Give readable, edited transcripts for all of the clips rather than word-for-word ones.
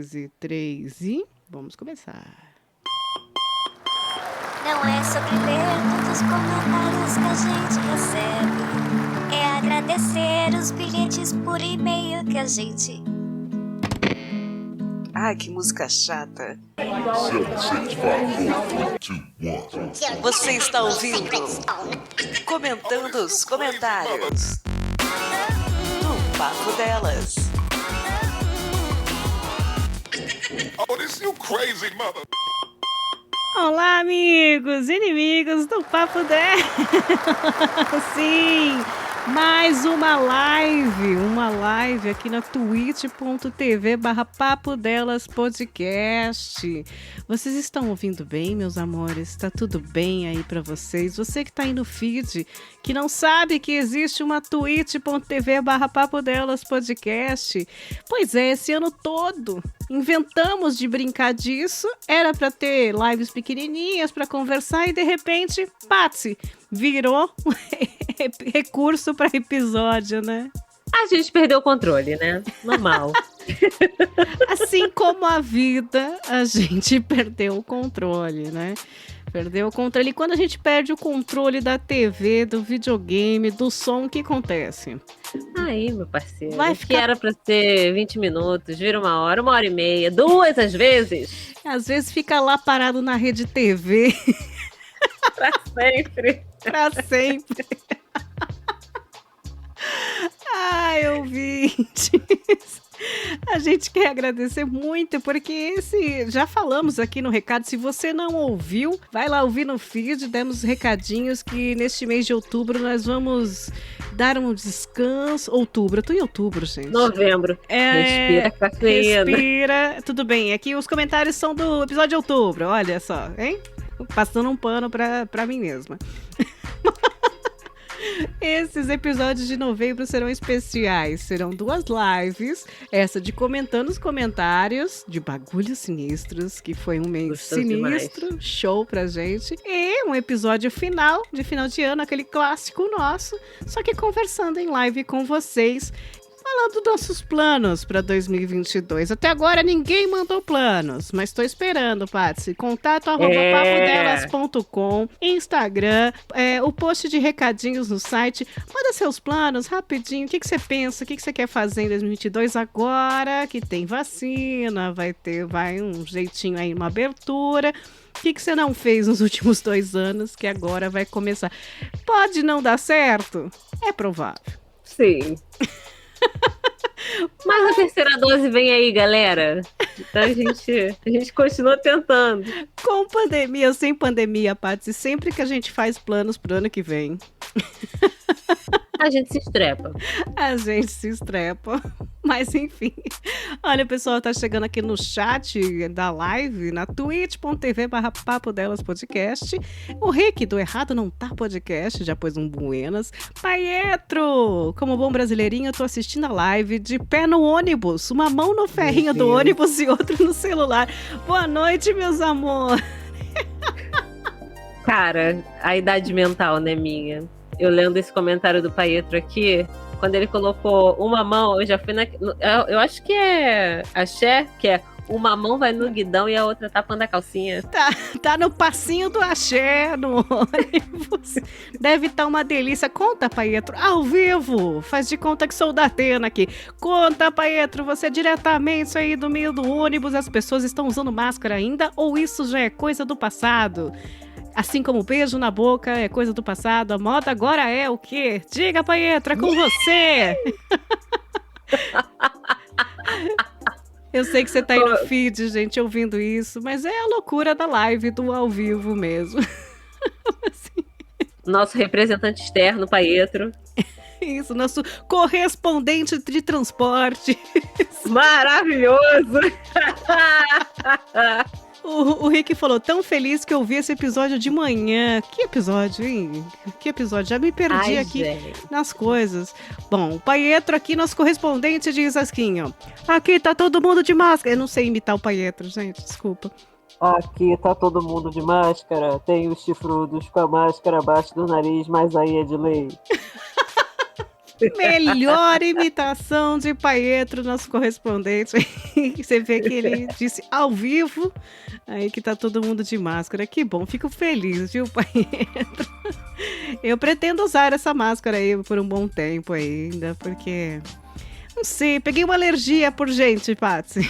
13h03 e vamos começar. Não é sobre ler todos os comentários que a gente recebe. É agradecer os bilhetes por e-mail que a gente... Ai, que música chata. Você está ouvindo Comentando os Comentários do Papo Delas. Oh, this you crazy mother. Olá, amigos e inimigos do Papo 10. Sim, mais uma live aqui na twitch.tv/Papo Delas Podcast. Vocês estão ouvindo bem, meus amores? Tá tudo bem aí pra vocês? Você que tá aí no feed, que não sabe que existe uma twitch.tv/Papo Delas Podcast. Pois é, esse ano todo inventamos de brincar disso, era pra ter lives pequenininhas pra conversar e de repente, Patsy, virou recurso pra episódio, né? A gente perdeu o controle, né? Normal. Assim como a vida, a gente perdeu o controle, né? Perdeu o controle. E quando a gente perde o controle da TV, do videogame, do som, o que acontece? Aí, meu parceiro, Vai que era pra ser 20 minutos, vira 1 hora e meia, 2 às vezes. Às vezes fica lá parado na rede TV. Pra sempre. Pra sempre. Ai, ouvintes. A gente quer agradecer muito, porque já falamos aqui no recado, se você não ouviu, vai lá ouvir no feed, demos recadinhos que neste mês de outubro nós vamos dar um descanso. Outubro, eu tô em outubro, gente. Novembro. Respira, cafeína. Respira, tudo bem, aqui os comentários são do episódio de outubro, olha só, hein? Passando um pano pra mim mesma. Esses episódios de novembro serão especiais. Serão 2 lives. Essa de comentando os comentários de Bagulhos Sinistros, que foi um mês Gostoso sinistro. Demais. Show pra gente. E um episódio final de ano, aquele clássico nosso. Só que conversando em live com vocês. Falando dos nossos planos para 2022. Até agora ninguém mandou planos, mas estou esperando, Patsy. Contato@papodelas.com, Instagram, o post de recadinhos no site. Manda seus planos rapidinho. O que você pensa? O que você quer fazer em 2022 agora que tem vacina? Vai um jeitinho aí, uma abertura. O que você não fez nos últimos 2 anos que agora vai começar? Pode não dar certo? É provável. Sim. Mas a terceira dose vem aí, galera. Então a gente continua tentando. Com pandemia ou sem pandemia, Patsy, sempre que a gente faz planos pro ano que vem, a gente se estrepa. Mas enfim. Olha, o pessoal tá chegando aqui no chat da live, na twitch.tv/Papo Delas Podcast. O Rick do Errado Não Tá Podcast já pôs um buenas. Paietro, como bom brasileirinho, eu tô assistindo a live de pé no ônibus. Uma mão no ferrinho do ônibus e outra no celular. Boa noite, meus amores. Cara, a idade mental, né, minha? Eu lendo esse comentário do Paietro aqui, quando ele colocou uma mão, eu já fui eu acho que é axé, que é uma mão vai no guidão e a outra tapando a calcinha. Tá no passinho do axé, no ônibus. Deve estar uma delícia. Conta, Paietro, ao vivo. Faz de conta que sou da Atena aqui. Conta, Paietro, você diretamente aí do meio do ônibus, as pessoas estão usando máscara ainda ou isso já é coisa do passado? Assim como o beijo na boca é coisa do passado, a moda agora é o quê? Diga, Paietro, é com você! Eu sei que você tá aí no feed, gente, ouvindo isso, mas é a loucura da live, do ao vivo mesmo. Assim. Nosso representante externo, Paietro. Isso, nosso correspondente de transporte. Maravilhoso! O Rick falou, tão feliz que eu vi esse episódio de manhã. Que episódio, hein? Que episódio? Já me perdi aqui nas coisas. Bom, o Paietro aqui, nosso correspondente, diz assim, ó. Aqui tá todo mundo de máscara. Eu não sei imitar o Paietro, gente, desculpa. Aqui tá todo mundo de máscara. Tem os chifrudos com a máscara abaixo do nariz, mas aí é de lei. Melhor imitação de Pietro, nosso correspondente. Você vê que ele disse ao vivo aí que tá todo mundo de máscara. Que bom, fico feliz, viu, Pietro? Eu pretendo usar essa máscara aí por um bom tempo ainda, porque... Não sei, peguei uma alergia por gente, Patsy.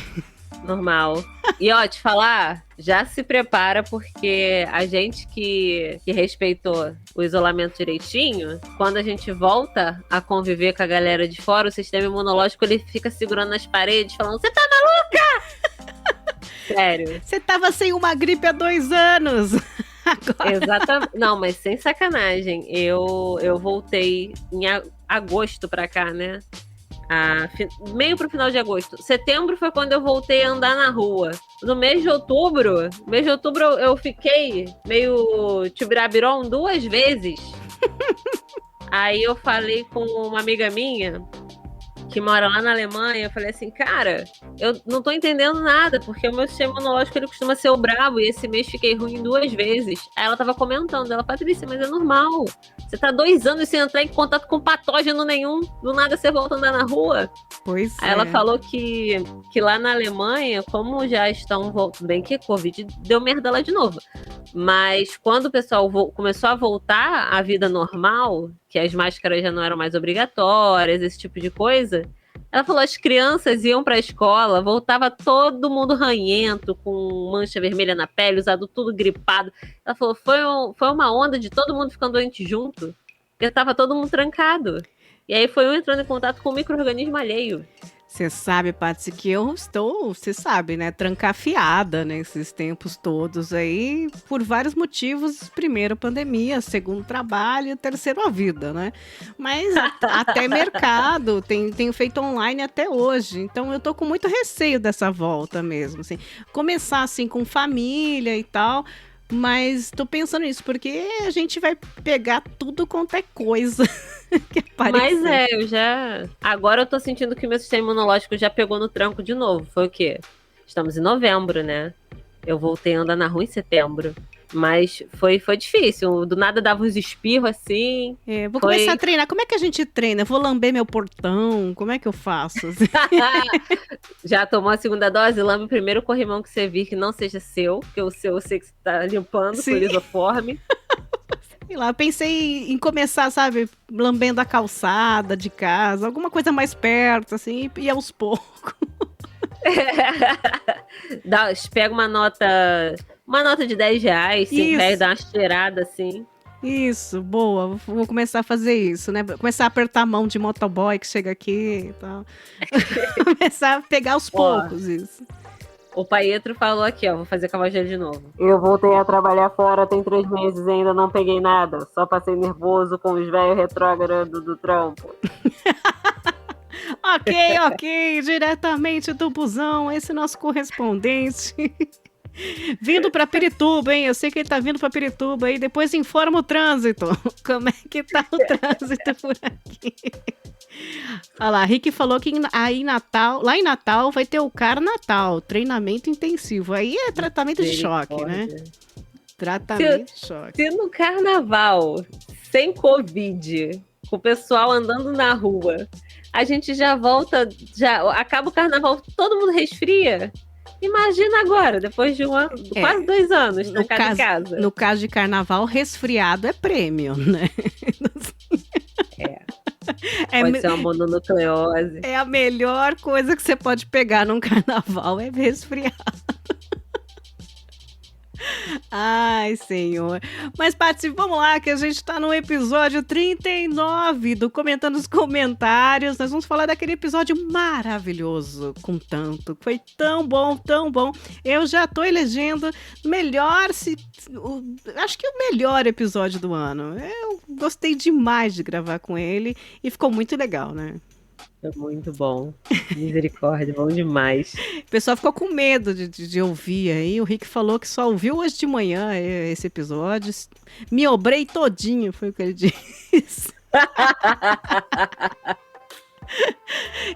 Normal. E ó, te falar, já se prepara, porque a gente que respeitou o isolamento direitinho, quando a gente volta a conviver com a galera de fora, o sistema imunológico ele fica segurando nas paredes, falando: você tá maluca? Sério. Você tava sem uma gripe há 2 anos. Agora... Exatamente. Não, mas sem sacanagem. Eu voltei em agosto pra cá, né? Meio pro final de agosto. Setembro foi quando eu voltei a andar na rua. No mês de outubro eu fiquei meio tibirabiron 2 vezes. Aí eu falei com uma amiga minha que mora lá na Alemanha, eu falei assim, cara, eu não tô entendendo nada, porque o meu sistema imunológico ele costuma ser o brabo, e esse mês fiquei ruim 2 vezes. Aí ela tava comentando, Patrícia, mas é normal, você tá 2 anos sem entrar em contato com patógeno nenhum, do nada você volta a andar na rua. Pois Aí ela falou que lá na Alemanha, como já estão voltando, bem que Covid deu merda lá de novo, mas quando o pessoal começou a voltar à vida normal, que as máscaras já não eram mais obrigatórias, esse tipo de coisa, ela falou, as crianças iam pra escola, voltava todo mundo ranhento, com mancha vermelha na pele, usado tudo gripado. Ela falou, foi uma onda de todo mundo ficando doente junto, porque tava todo mundo trancado. E aí foi um entrando em contato com um micro-organismo alheio. Você sabe, Patsy, que eu estou, você sabe, né, trancafiada nesses tempos todos aí, por vários motivos. Primeiro, pandemia, segundo, trabalho, terceiro, a vida, né? Mas até mercado, tenho feito online até hoje, então eu tô com muito receio dessa volta mesmo, assim. Começar, assim, com família e tal, mas tô pensando nisso, porque a gente vai pegar tudo quanto é coisa que aparecer. Mas agora eu tô sentindo que meu sistema imunológico já pegou no tranco de novo. Foi o quê? Estamos em novembro, né? Eu voltei a andar na rua em setembro. Mas foi difícil. Do nada dava uns espirros assim. Vou começar a treinar. Como é que a gente treina? Eu vou lamber meu portão? Como é que eu faço? Já tomou a segunda dose? Lambe o primeiro corrimão que você vir que não seja seu. Porque o seu eu sei que você tá limpando. Sim. Com lisoforme. Sei lá, eu pensei em começar, sabe, lambendo a calçada de casa. Alguma coisa mais perto, assim, e aos poucos. Pega uma nota de 10 reais, 5 reais, dá uma cheirada assim. Isso, boa. Vou começar a fazer isso, né? Começar a apertar a mão de motoboy que chega aqui e tal. Começar a pegar aos poucos isso. O Pietro falou aqui, ó, vou fazer com a voz dele de novo. Eu voltei a trabalhar fora tem 3 meses e ainda não peguei nada. Só passei nervoso com os velhos retrógrados do trampo. Ok, diretamente do busão, esse nosso correspondente. Vindo pra Pirituba, hein? Eu sei que ele tá vindo pra Pirituba aí. Depois informa o trânsito. Como é que tá o trânsito por aqui? Olha lá, Rick falou que lá em Natal vai ter o Carnatal, treinamento intensivo. Aí é tratamento de choque, né? Tratamento de choque. Se no Carnaval, sem Covid, com o pessoal andando na rua, a gente já volta, já acaba o Carnaval, todo mundo resfria. Imagina agora, depois de quase 2 anos na casa. No caso de Carnaval, resfriado é prêmio, né? Pode ser uma mononucleose. É a melhor coisa que você pode pegar num Carnaval, é resfriado. Ai, senhor. Mas, Paty, vamos lá, que a gente tá no episódio 39 do Comentando os Comentários. Nós vamos falar daquele episódio maravilhoso, com tanto. Foi tão bom, tão bom. Eu já tô elegendo acho que o melhor episódio do ano. Eu gostei demais de gravar com ele e ficou muito legal, né? É muito bom. Misericórdia, bom demais. O pessoal ficou com medo de ouvir aí. O Rick falou que só ouviu hoje de manhã esse episódio. Me obrei todinho, foi o que ele disse.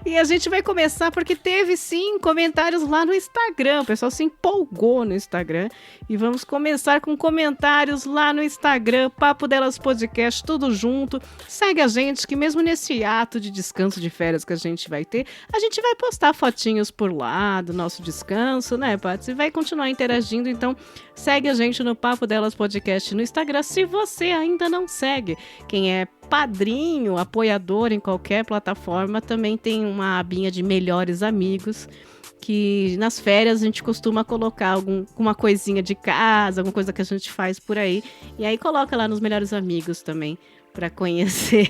E a gente vai começar porque teve sim comentários lá no Instagram. O pessoal se empolgou no Instagram. E vamos começar com comentários lá no Instagram, Papo Delas Podcast, tudo junto. Segue a gente que mesmo nesse ato de descanso de férias que a gente vai ter, a gente vai postar fotinhos por lá do nosso descanso, né, Paty? E vai continuar interagindo, então segue a gente no Papo Delas Podcast no Instagram, se você ainda não segue. Quem é padrinho, apoiador em qualquer plataforma, também tem uma abinha de melhores amigos, que nas férias a gente costuma colocar alguma coisinha de casa, alguma coisa que a gente faz por aí, e aí coloca lá nos melhores amigos também, para conhecer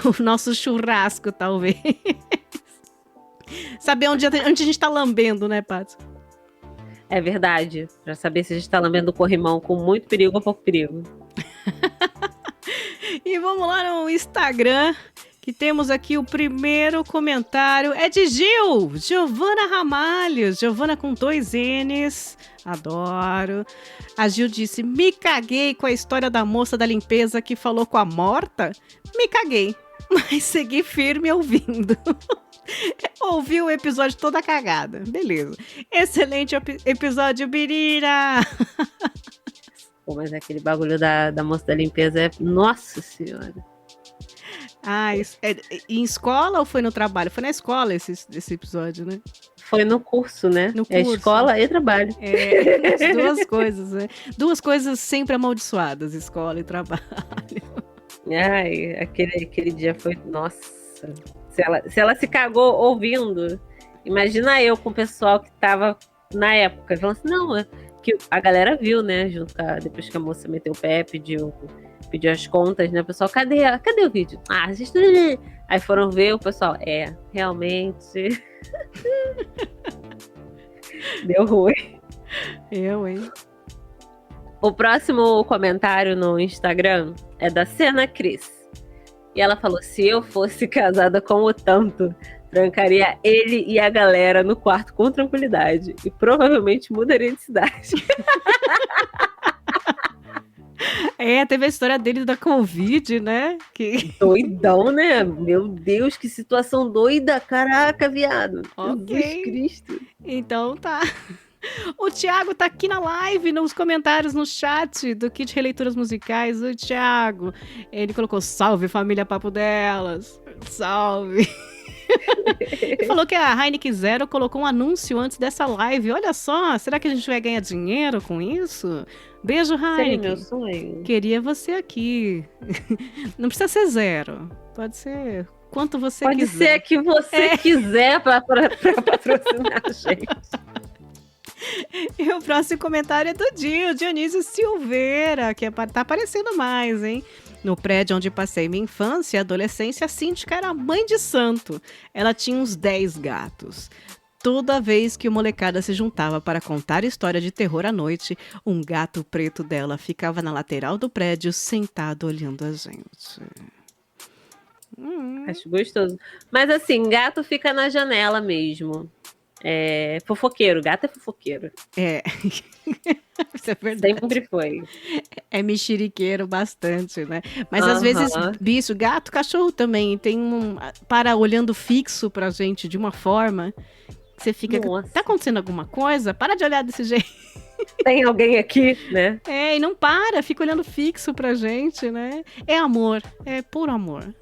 o nosso churrasco, talvez. Saber onde a gente tá lambendo, né, Paty? É verdade. Pra saber se a gente tá lambendo o corrimão com muito perigo ou pouco perigo. E vamos lá no Instagram, que temos aqui o primeiro comentário. É de Gil, Giovana Ramalho. Giovana com 2 N's. Adoro. A Gil disse: me caguei com a história da moça da limpeza que falou com a morta. Me caguei, mas segui firme ouvindo. Ouvi o episódio toda cagada. Beleza. Excelente episódio, Birira. Pô, mas aquele bagulho da moça da limpeza é... Nossa Senhora. Ah, isso é em escola ou foi no trabalho? Foi na escola esse episódio, né? Foi no curso, né? No É curso. escola e trabalho. É, as duas coisas, né? Duas coisas sempre amaldiçoadas, escola e trabalho. Ai, aquele dia foi... Nossa. Se ela se cagou ouvindo, imagina eu com o pessoal que tava na época, falando assim, não, que a galera viu, né, junto com depois que a moça meteu o pé, pediu as contas, né, o pessoal, cadê o vídeo? Ah, assiste. Aí foram ver, o pessoal, realmente, deu ruim. Hein? O próximo comentário no Instagram é da Cena Cris. E ela falou, se eu fosse casada com o Tanto, trancaria ele e a galera no quarto com tranquilidade. E provavelmente mudaria de cidade. Teve a história dele da Covid, né? Doidão, né? Meu Deus, que situação doida. Caraca, viado. Ok. Jesus Cristo. Então tá. O Thiago tá aqui na live, nos comentários, no chat do Kit Releituras Musicais. O Thiago, ele colocou, salve família Papo Delas. Salve. Ele falou que a Heineken Zero colocou um anúncio antes dessa live. Olha só, será que a gente vai ganhar dinheiro com isso? Beijo, Heineken. Sim, meu sonho. Queria você aqui. Não precisa ser zero. Pode ser quanto você Pode quiser. Pode ser que você quiser para patrocinar a gente. E o próximo comentário é do Dionísio Silveira, que tá aparecendo mais, hein? No prédio onde passei minha infância e adolescência, a síndica era mãe de santo. Ela tinha uns 10 gatos. Toda vez que o molecada se juntava para contar história de terror à noite, um gato preto dela ficava na lateral do prédio, sentado olhando a gente. Acho gostoso. Mas assim, gato fica na janela mesmo. Fofoqueiro, gato é fofoqueiro. Isso é verdade. Sempre foi. É mexeriqueiro bastante, né? Mas às vezes, bicho, gato, cachorro também tem para olhando fixo pra gente de uma forma que você fica, nossa, tá acontecendo alguma coisa? Para de olhar desse jeito. Tem alguém aqui, né? E não para, fica olhando fixo pra gente, né? É amor, é puro amor.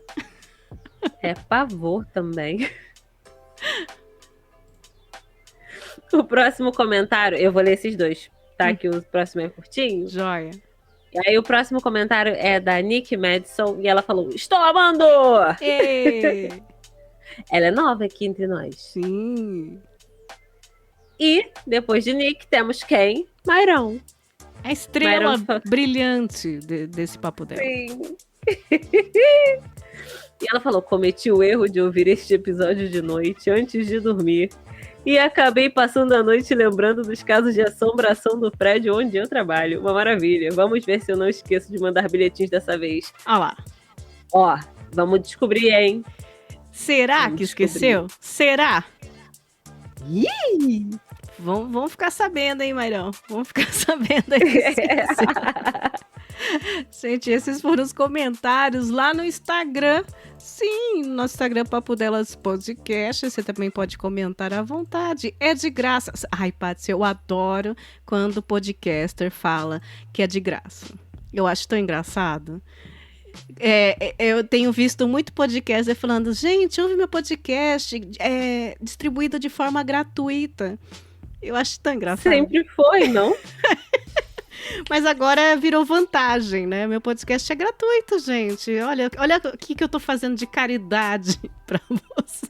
É pavor também. O próximo comentário, eu vou ler esses dois, tá? Que o próximo é curtinho. Joia. E aí o próximo comentário é da Nick Madison e ela falou, estou amando! Ela é nova aqui entre nós. Sim. E depois de Nick temos quem? Mairão. A estrela brilhante desse papo dela. Sim. E ela falou, cometi o erro de ouvir este episódio de noite antes de dormir. E acabei passando a noite lembrando dos casos de assombração do prédio onde eu trabalho. Uma maravilha. Vamos ver se eu não esqueço de mandar bilhetinhos dessa vez. Olha lá. Ó, vamos descobrir, hein? Será vamos que esqueceu? Descobrir. Será? Ih! Vamos ficar sabendo, hein, Mairão? Vamos ficar sabendo aí. Gente, esses foram os comentários lá no Instagram. Sim, no nosso Instagram Papo Delas Podcast. Você também pode comentar à vontade. É de graça. Ai, Paty, eu adoro quando o podcaster fala que é de graça. Eu acho tão engraçado. Eu tenho visto muito podcaster falando, gente, ouve meu podcast, distribuído de forma gratuita. Eu acho tão engraçado. Sempre foi, não? Mas agora virou vantagem, né? Meu podcast é gratuito, gente. Olha o que eu tô fazendo de caridade pra você.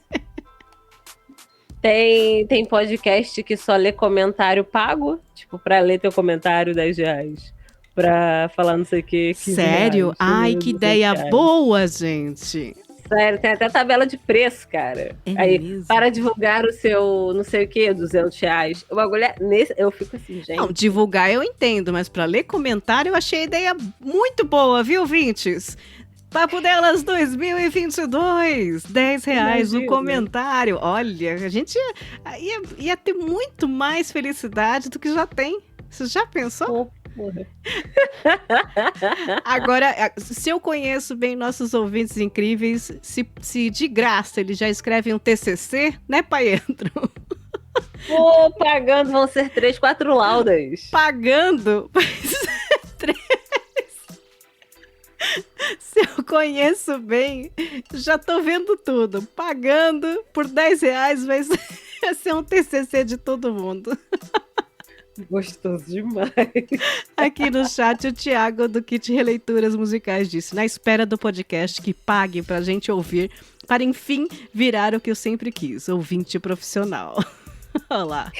Tem podcast que só lê comentário pago, tipo, pra ler teu comentário R$10. Pra falar não sei o que. Sério? Ai, que ideia boa, gente. Sério, tem até tabela de preço, cara. Aí, mesmo? para divulgar o seu não sei o que, R$200. O bagulho é nesse. Eu fico assim, gente. Não, divulgar eu entendo, mas pra ler comentário eu achei a ideia muito boa, viu, ouvintes? Papo Delas 2022, R$10 no comentário. Olha, a gente ia ter muito mais felicidade do que já tem. Você já pensou? Porra. Agora, se eu conheço bem nossos ouvintes incríveis, se de graça eles já escrevem um TCC, né, Paetro? Pô, pagando vão ser 3, 4 laudas. Pagando vai ser 3. Se eu conheço bem, já tô vendo tudo. Pagando por R$10 vai ser um TCC de todo mundo. Gostoso demais. Aqui no chat, o Thiago do Kit Releituras Musicais disse: na espera do podcast que pague pra gente ouvir, para enfim virar o que eu sempre quis, ouvinte profissional. Olha lá.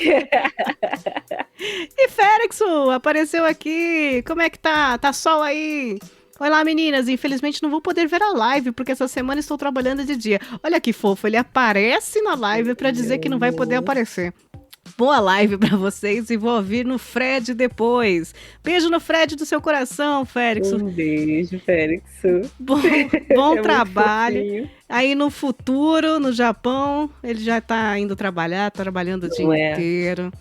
E Férixo apareceu aqui. Como é que tá? Tá sol aí? Olá, meninas. Infelizmente não vou poder ver a live, porque essa semana estou trabalhando de dia. Olha que fofo, ele aparece na live pra dizer que não vai poder aparecer. Boa live pra vocês e vou ouvir no Fred depois. Beijo no Fred do seu coração, Férix. Um beijo, Férix. Bom trabalho. Aí no futuro, no Japão, ele já tá indo trabalhando o dia inteiro.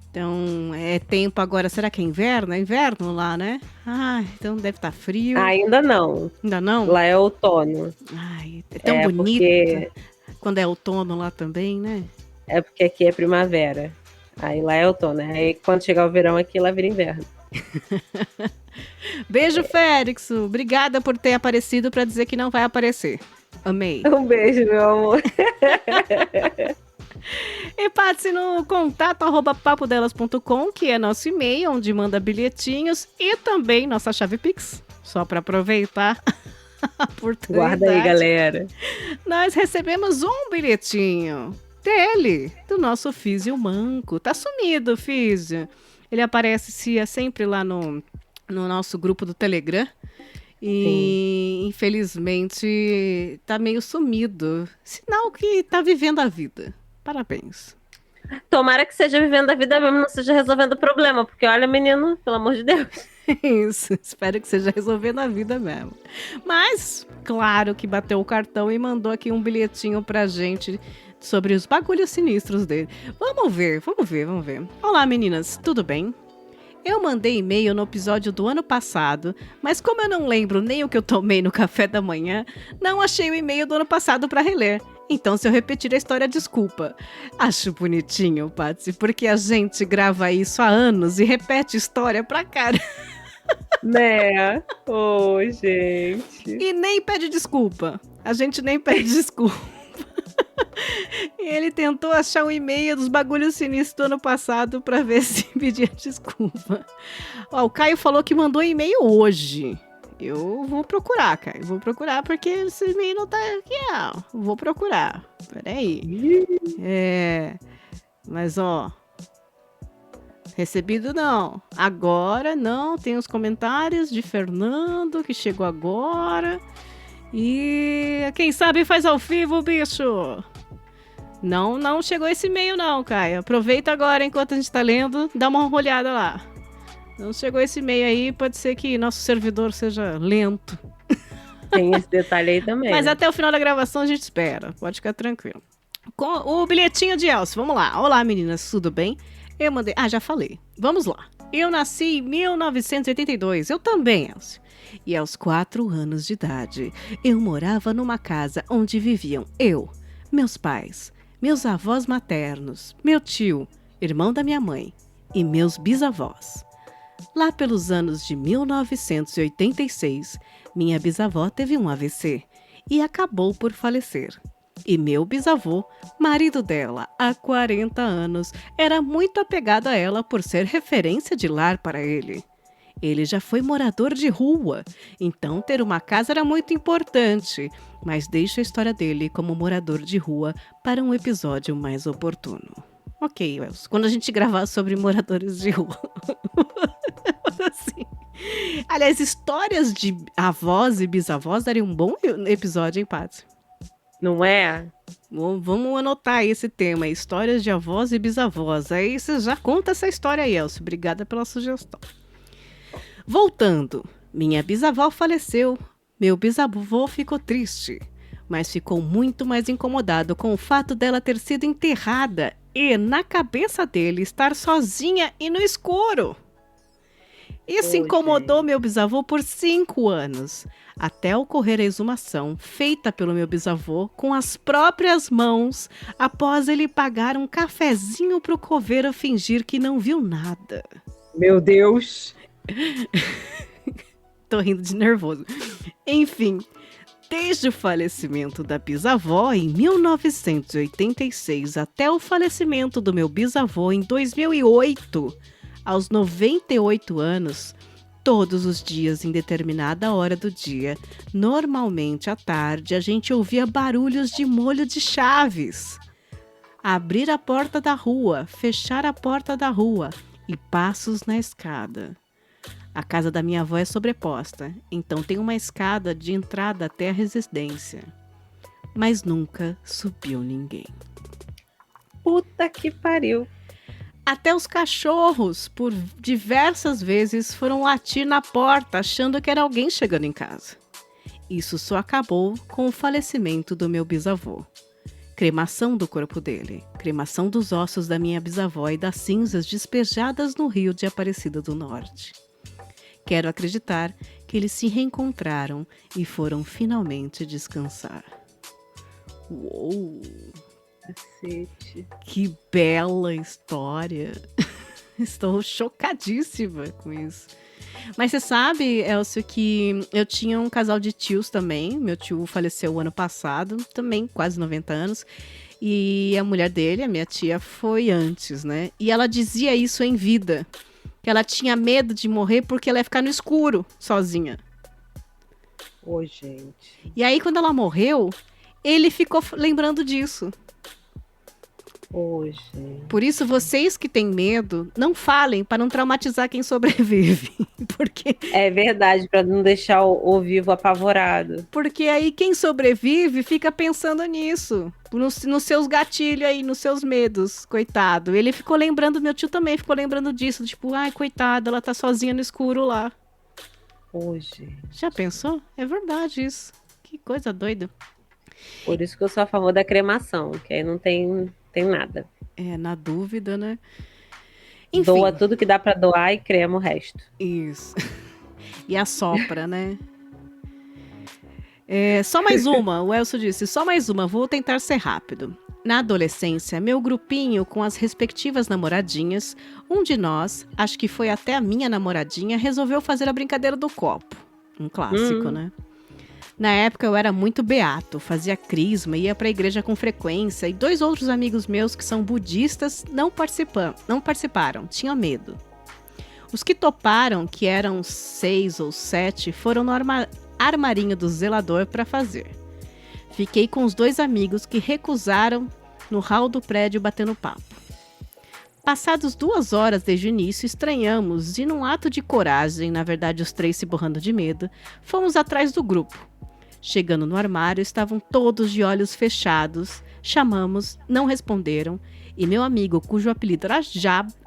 Então, é tempo agora. Será que é inverno? É inverno lá, né? Ah, então deve estar frio. Ainda não. Ainda não? Lá é outono. Ai, é tão bonito. Porque... quando é outono lá também, né? É porque aqui é primavera. Aí lá é outono. Aí quando chegar o verão aqui, lá vira inverno. Beijo, Férix. Obrigada por ter aparecido para dizer que não vai aparecer. Amei. Um beijo, meu amor. E passe no contato@papodelas.com, que é nosso e-mail, onde manda bilhetinhos, e também nossa chave Pix, só para aproveitar a oportunidade. Guarda aí, galera. Nós recebemos um bilhetinho dele, do nosso Físio Manco. Tá sumido, Físio. Ele aparece sempre lá no nosso grupo do Telegram. E infelizmente tá meio sumido. Sinal que tá vivendo a vida. Parabéns. Tomara que seja vivendo a vida mesmo, não seja resolvendo o problema. Porque olha, menino, pelo amor de Deus. Isso, espero que seja resolvendo a vida mesmo. Mas, claro que bateu o cartão e mandou aqui um bilhetinho pra gente sobre os bagulhos sinistros dele. Vamos ver. Olá, meninas, tudo bem? Eu mandei e-mail no episódio do ano passado, mas como eu não lembro nem o que eu tomei no café da manhã, não achei o e-mail do ano passado para reler. Então, se eu repetir a história, desculpa. Acho bonitinho, Patsy, porque a gente grava isso há anos e repete história pra cara. Né? Ô, gente. E nem pede desculpa. A gente nem pede desculpa. E ele tentou achar o e-mail dos bagulhos sinistros do ano passado pra ver se pedia desculpa. Ó, o Caio falou que mandou e-mail hoje. Eu vou procurar, Caio. Vou procurar porque esse e-mail não tá aqui, ó. Vou procurar. Peraí. Mas, ó. Recebido não. Agora não. Tem os comentários de Fernando que chegou agora. E quem sabe faz ao vivo, bicho. Não chegou esse e-mail não, Caio. Aproveita agora enquanto a gente tá lendo, dá uma olhada lá. Não chegou esse e-mail aí, pode ser que nosso servidor seja lento. Tem esse detalhe aí também. Mas até o final da gravação a gente espera, pode ficar tranquilo. Com o bilhetinho de Elcio, vamos lá. Olá, meninas, tudo bem? Eu mandei... já falei. Vamos lá. Eu nasci em 1982, eu também, Elcio. E aos 4 anos de idade, eu morava numa casa onde viviam eu, meus pais, meus avós maternos, meu tio, irmão da minha mãe e meus bisavós. Lá pelos anos de 1986, minha bisavó teve um AVC e acabou por falecer. E meu bisavô, marido dela há 40 anos, era muito apegado a ela por ser referência de lar para ele. Ele já foi morador de rua, então ter uma casa era muito importante, mas deixo a história dele como morador de rua para um episódio mais oportuno. Ok, Elcio, quando a gente gravar sobre moradores de rua. Assim. Aliás, histórias de avós e bisavós daria um bom episódio, hein, Paty? Não é? Vamos anotar aí esse tema, histórias de avós e bisavós. Aí você já conta essa história aí, Elcio. Obrigada pela sugestão. Voltando, minha bisavó faleceu, meu bisavô ficou triste, mas ficou muito mais incomodado com o fato dela ter sido enterrada e, na cabeça dele, estar sozinha e no escuro. Isso incomodou meu bisavô por 5 anos, até ocorrer a exumação feita pelo meu bisavô com as próprias mãos, após ele pagar um cafezinho pro coveiro fingir que não viu nada. Meu Deus! Tô rindo de nervoso. Enfim, desde o falecimento da bisavó em 1986 até o falecimento do meu bisavô em 2008, aos 98 anos, todos os dias em determinada hora do dia, normalmente à tarde, a gente ouvia barulhos de molho de chaves. Abrir a porta da rua, fechar a porta da rua e passos na escada. A casa da minha avó é sobreposta, então tem uma escada de entrada até a residência. Mas nunca subiu ninguém. Puta que pariu. Até os cachorros, por diversas vezes, foram latir na porta, achando que era alguém chegando em casa. Isso só acabou com o falecimento do meu bisavô. Cremação do corpo dele, cremação dos ossos da minha bisavó e das cinzas despejadas no rio de Aparecida do Norte. Quero acreditar que eles se reencontraram e foram finalmente descansar. Uou! Cacete. Que bela história! Estou chocadíssima com isso. Mas você sabe, Elcio, que eu tinha um casal de tios também. Meu tio faleceu o ano passado, também quase 90 anos. E a mulher dele, a minha tia, foi antes, né? E ela dizia isso em vida. Que ela tinha medo de morrer porque ela ia ficar no escuro, sozinha. Ô, gente. E aí, quando ela morreu, ele ficou lembrando disso. Ô, gente. Por isso, vocês que têm medo, não falem para não traumatizar quem sobrevive. Porque É verdade, pra não deixar o vivo apavorado. Porque aí quem sobrevive fica pensando nisso. Nos seus gatilhos aí, nos seus medos. Coitado. Ele ficou lembrando, meu tio também ficou lembrando disso. Tipo, ai, coitada, ela tá sozinha no escuro lá. Ô, gente. Já pensou? É verdade isso. Que coisa doida. Por isso que eu sou a favor da cremação, que aí não tem nada. É, na dúvida, né? Enfim. Doa tudo que dá pra doar e crema o resto. Isso. E assopra, né? Só mais uma, o Elcio disse, só mais uma, vou tentar ser rápido. Na adolescência, meu grupinho com as respectivas namoradinhas, um de nós, acho que foi até a minha namoradinha, resolveu fazer a brincadeira do copo. Um clássico, né? Na época eu era muito beato, fazia crisma, ia pra igreja com frequência e 2 outros amigos meus que são budistas não participaram, tinham medo. Os que toparam, que eram 6 ou 7, foram no armarinho do zelador para fazer. Fiquei com os 2 amigos que recusaram no hall do prédio batendo papo. Passados 2 horas desde o início, estranhamos e num ato de coragem, na verdade os 3 se borrando de medo, fomos atrás do grupo. Chegando no armário, estavam todos de olhos fechados, chamamos, não responderam, e meu amigo, cujo apelido era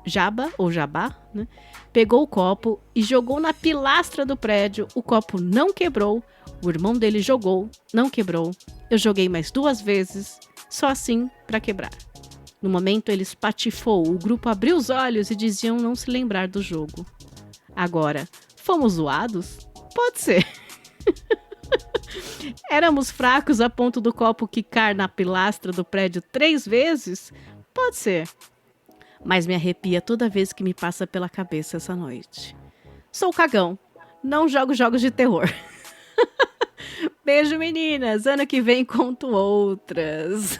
Jaba, ou Jabá, né, pegou o copo e jogou na pilastra do prédio, o copo não quebrou, o irmão dele jogou, não quebrou, eu joguei mais 2 vezes, só assim para quebrar. No momento, ele espatifou. O grupo abriu os olhos e diziam não se lembrar do jogo. Agora, fomos zoados? Pode ser. Éramos fracos a ponto do copo quicar na pilastra do prédio 3 vezes? Pode ser. Mas me arrepia toda vez que me passa pela cabeça essa noite. Sou cagão. Não jogo jogos de terror. Beijo, meninas. Ano que vem conto outras.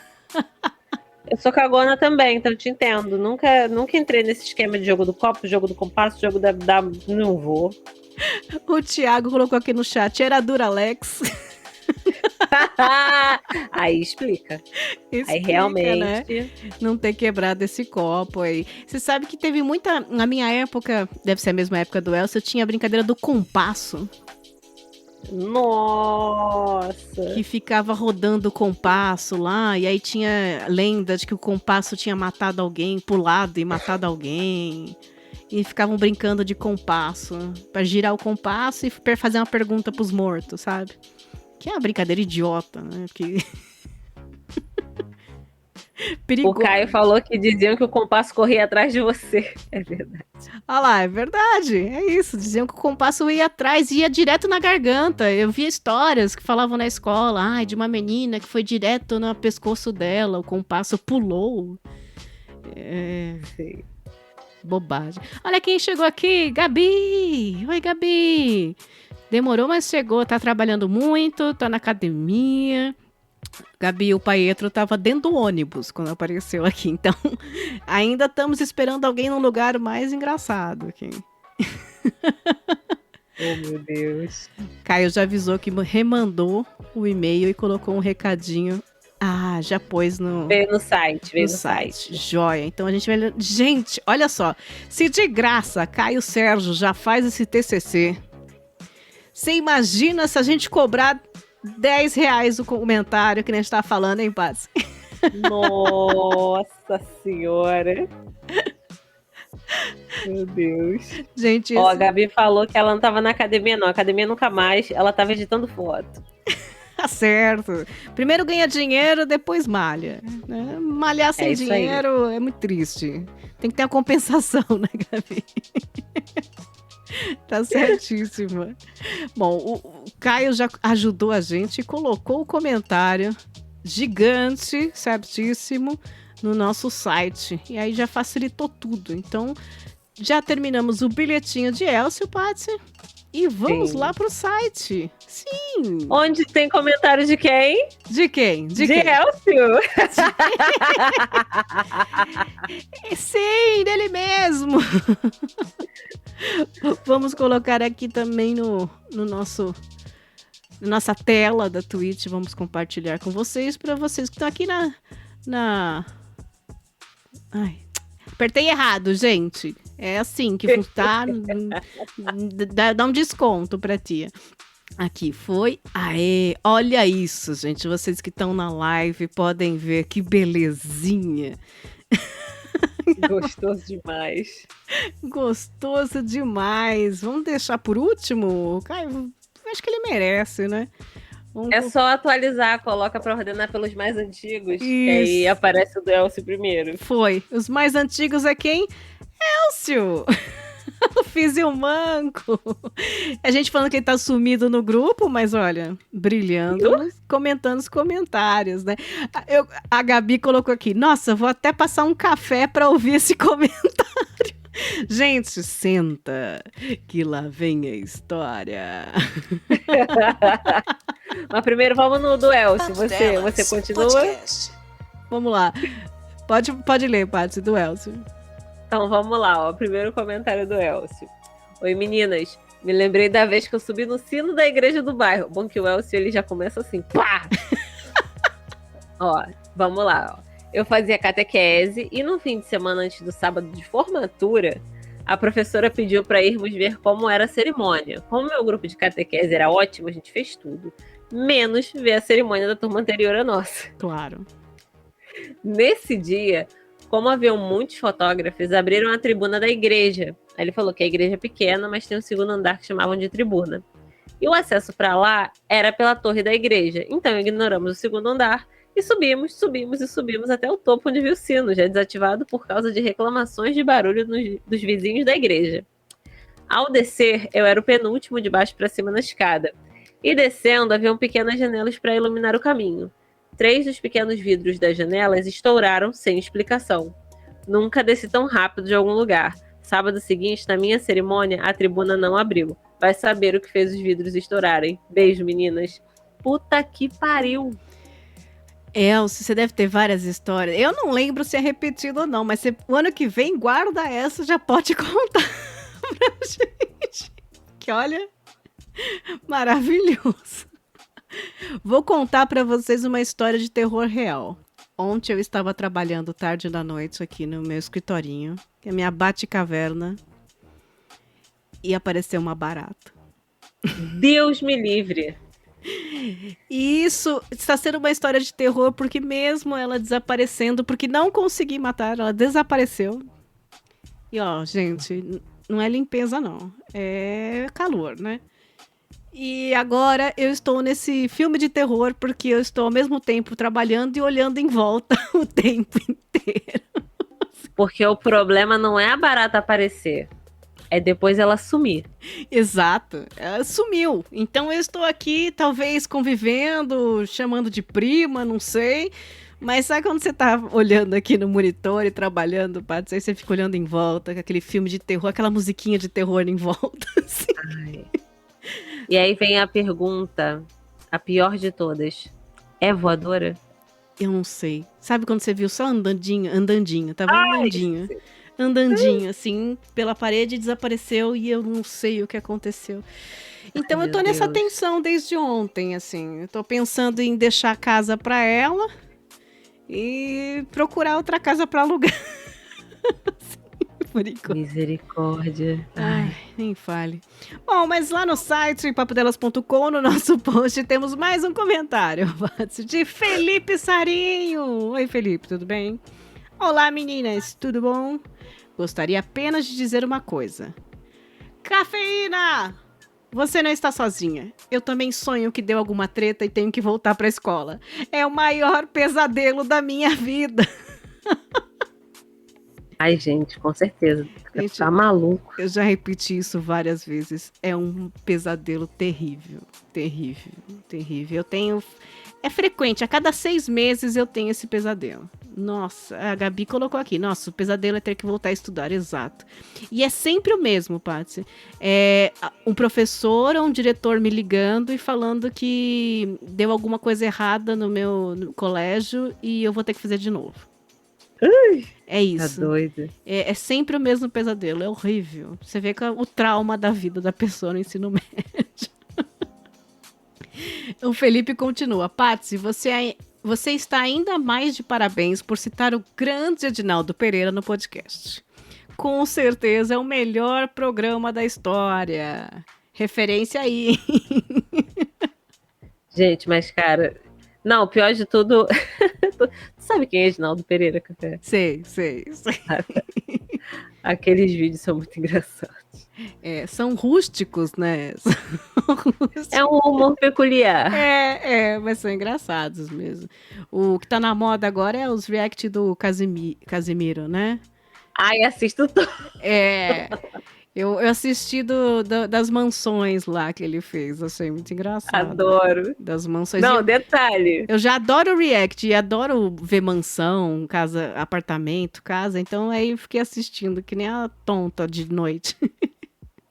Eu sou cagona também, então eu te entendo. Nunca entrei nesse esquema de jogo do copo, jogo do compasso, jogo da... Não vou. O Thiago colocou aqui no chat. Era dura, Alex. Aí explica. Aí Explica, realmente... né? Não ter quebrado esse copo aí. Você sabe que teve muita... Na minha época, deve ser a mesma época do Elcio, eu tinha a brincadeira do compasso. Nossa! Que ficava rodando o compasso lá, e aí tinha lenda de que o compasso tinha matado alguém, pulado e matado alguém. E ficavam brincando de compasso, pra girar o compasso e fazer uma pergunta pros mortos, sabe? Que é uma brincadeira idiota, né? Que... O Caio falou que diziam que o compasso corria atrás de você. É verdade. Ah lá, é verdade. É isso. Diziam que o compasso ia atrás e ia direto na garganta. Eu via histórias que falavam na escola. Ai, de uma menina que foi direto no pescoço dela. O compasso pulou. É... Sim. Bobagem. Olha quem chegou aqui. Gabi! Oi, Gabi! Demorou, mas chegou. Tá trabalhando muito. Tá na academia. Gabi, o Pietro tava dentro do ônibus quando apareceu aqui, então ainda estamos esperando alguém num lugar mais engraçado aqui. Oh, meu Deus. Caio já avisou que remandou o e-mail e colocou um recadinho. Ah, já pôs no... Veio no site, no site. Joia. Então a gente vai... Gente, olha só. Se de graça Caio Sérgio já faz esse TCC, você imagina se a gente cobrar R$10 o comentário que a gente tá falando, hein, Paz? Nossa senhora. Meu Deus. Gente, Ó, a Gabi falou que ela não tava na academia, não. Academia nunca mais. Ela tava editando foto. Tá certo. Primeiro ganha dinheiro, depois malha. Né? Malhar sem dinheiro é muito triste. Tem que ter uma compensação, né, Gabi? Tá certíssima. Bom, o Caio já ajudou a gente e colocou o comentário gigante, certíssimo, no nosso site. E aí já facilitou tudo. Então, já terminamos o bilhetinho de Elcio, Paty. E vamos lá pro site. Sim. Onde tem comentário de quem? De quem? De Elcio. Sim, dele mesmo. Vamos colocar aqui também no nosso... Na nossa tela da Twitch, vamos compartilhar com vocês, para vocês que estão aqui na... Ai, apertei errado, gente. É assim que tá, dá um desconto pra tia. Aqui foi. Aê, olha isso, gente. Vocês que estão na live podem ver que belezinha. Gostoso demais. Gostoso demais. Vamos deixar por último? Caio, acho que ele merece, né? É só atualizar, coloca pra ordenar pelos mais antigos. Isso. E aí aparece o do Elcio primeiro. Foi. Os mais antigos é quem? Elcio! O Físio Manco. A gente falando que ele tá sumido no grupo, mas olha, brilhando, comentando os comentários, né? A Gabi colocou aqui, nossa, vou até passar um café pra ouvir esse comentário. Gente, senta, que lá vem a história. Mas primeiro vamos no do Elcio. Você continua? Podcast. Vamos lá. Pode ler, Paty, do Elcio. Então vamos lá, ó. Primeiro comentário do Elcio. Oi, meninas. Me lembrei da vez que eu subi no sino da igreja do bairro. Bom que o Elcio, ele já começa assim, pá! Ó, vamos lá, ó. Eu fazia catequese e no fim de semana antes do sábado de formatura, a professora pediu para irmos ver como era a cerimônia. Como meu grupo de catequese era ótimo, a gente fez tudo. Menos ver a cerimônia da turma anterior à nossa. Claro. Nesse dia, como haviam muitos fotógrafos, abriram a tribuna da igreja. Aí ele falou que a igreja é pequena, mas tem um segundo andar que chamavam de tribuna. E o acesso para lá era pela torre da igreja. Então ignoramos o segundo andar E subimos até o topo onde vi o sino, já desativado por causa de reclamações de barulho dos vizinhos da igreja. Ao descer, eu era o penúltimo de baixo para cima na escada. E descendo, haviam pequenas janelas para iluminar o caminho. 3 dos pequenos vidros das janelas estouraram sem explicação. Nunca desci tão rápido de algum lugar. Sábado seguinte, na minha cerimônia, a tribuna não abriu. Vai saber o que fez os vidros estourarem. Beijo, meninas. Puta que pariu. Elcio, você deve ter várias histórias. Eu não lembro se é repetido ou não, mas o ano que vem, guarda essa, já pode contar pra gente. Que olha, maravilhoso. Vou contar pra vocês uma história de terror real. Ontem eu estava trabalhando tarde da noite aqui no meu escritorinho, que é a minha Batcaverna, e apareceu uma barata. Deus me livre. E isso está sendo uma história de terror, porque mesmo ela desaparecendo, porque não consegui matar, ela desapareceu. E ó, gente, não é limpeza não, é calor, né? E agora eu estou nesse filme de terror, porque eu estou ao mesmo tempo trabalhando e olhando em volta o tempo inteiro. Porque o problema não é a barata aparecer, é depois ela sumir. Exato, ela sumiu. Então eu estou aqui, talvez convivendo, chamando de prima, não sei. Mas sabe quando você tá olhando aqui no monitor e trabalhando, Paty, aí você fica olhando em volta, com aquele filme de terror, aquela musiquinha de terror em volta, assim. Ai. E aí vem a pergunta, a pior de todas. É voadora? Eu não sei. Sabe quando você viu só andandinho, tava andandinho, assim, pela parede, desapareceu e eu não sei o que aconteceu. Então eu tô nessa tensão desde ontem, assim. Eu tô pensando em deixar a casa pra ela e procurar outra casa pra alugar. Por enquanto. Misericórdia. Ai, nem fale. Bom, mas lá no site, papodelas.com, no nosso post, temos mais um comentário de Felipe Sarinho. Oi, Felipe, tudo bem? Olá, meninas, tudo bom? Gostaria apenas de dizer uma coisa. Cafeína! Você não está sozinha. Eu também sonho que deu alguma treta e tenho que voltar pra escola. É o maior pesadelo da minha vida. Ai, gente, com certeza. Gente, tá maluco. Eu já repeti isso várias vezes. É um pesadelo terrível. Terrível, terrível. Eu tenho... É frequente, a cada 6 meses eu tenho esse pesadelo. Nossa, a Gabi colocou aqui. Nossa, o pesadelo é ter que voltar a estudar, exato. E é sempre o mesmo, Paty. É um professor ou um diretor me ligando e falando que deu alguma coisa errada no colégio e eu vou ter que fazer de novo. É isso. Tá doido. É sempre o mesmo pesadelo, é horrível. Você vê o trauma da vida da pessoa no ensino médio. O Felipe continua. Paty, você está ainda mais de parabéns por citar o grande Edinaldo Pereira no podcast. Com certeza é o melhor programa da história. Referência aí. Gente, mas cara... Não, o pior de tudo... Sabe quem é Edinaldo Pereira, Café? Sei. Aqueles vídeos são muito engraçados. São rústicos, né? É um humor peculiar. Mas são engraçados mesmo. O que tá na moda agora é os react do Casimiro, né? Ai, assisto todo. Eu assisti das mansões lá que ele fez, achei muito engraçado. Adoro. Das mansões. Não, detalhe. Eu já adoro react e adoro ver mansão, casa, apartamento, casa, então aí eu fiquei assistindo que nem a tonta de noite.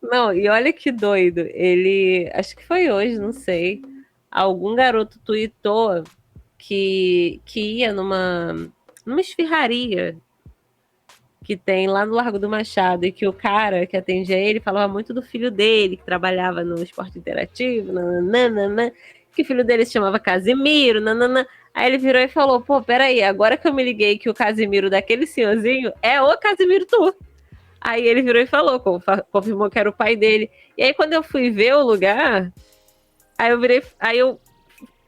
Não, e olha que doido. Ele, acho que foi hoje, não sei. Algum garoto tweetou que ia numa esfirraria que tem lá no Largo do Machado, e que o cara que atendia ele falava muito do filho dele, que trabalhava no esporte interativo, nananana, que o filho dele se chamava Casimiro, nananana. Aí ele virou e falou, pô, peraí, agora que eu me liguei que o Casimiro daquele senhorzinho é o Casimiro Tu. Aí ele virou e falou, confirmou que era o pai dele. E aí quando eu fui ver o lugar,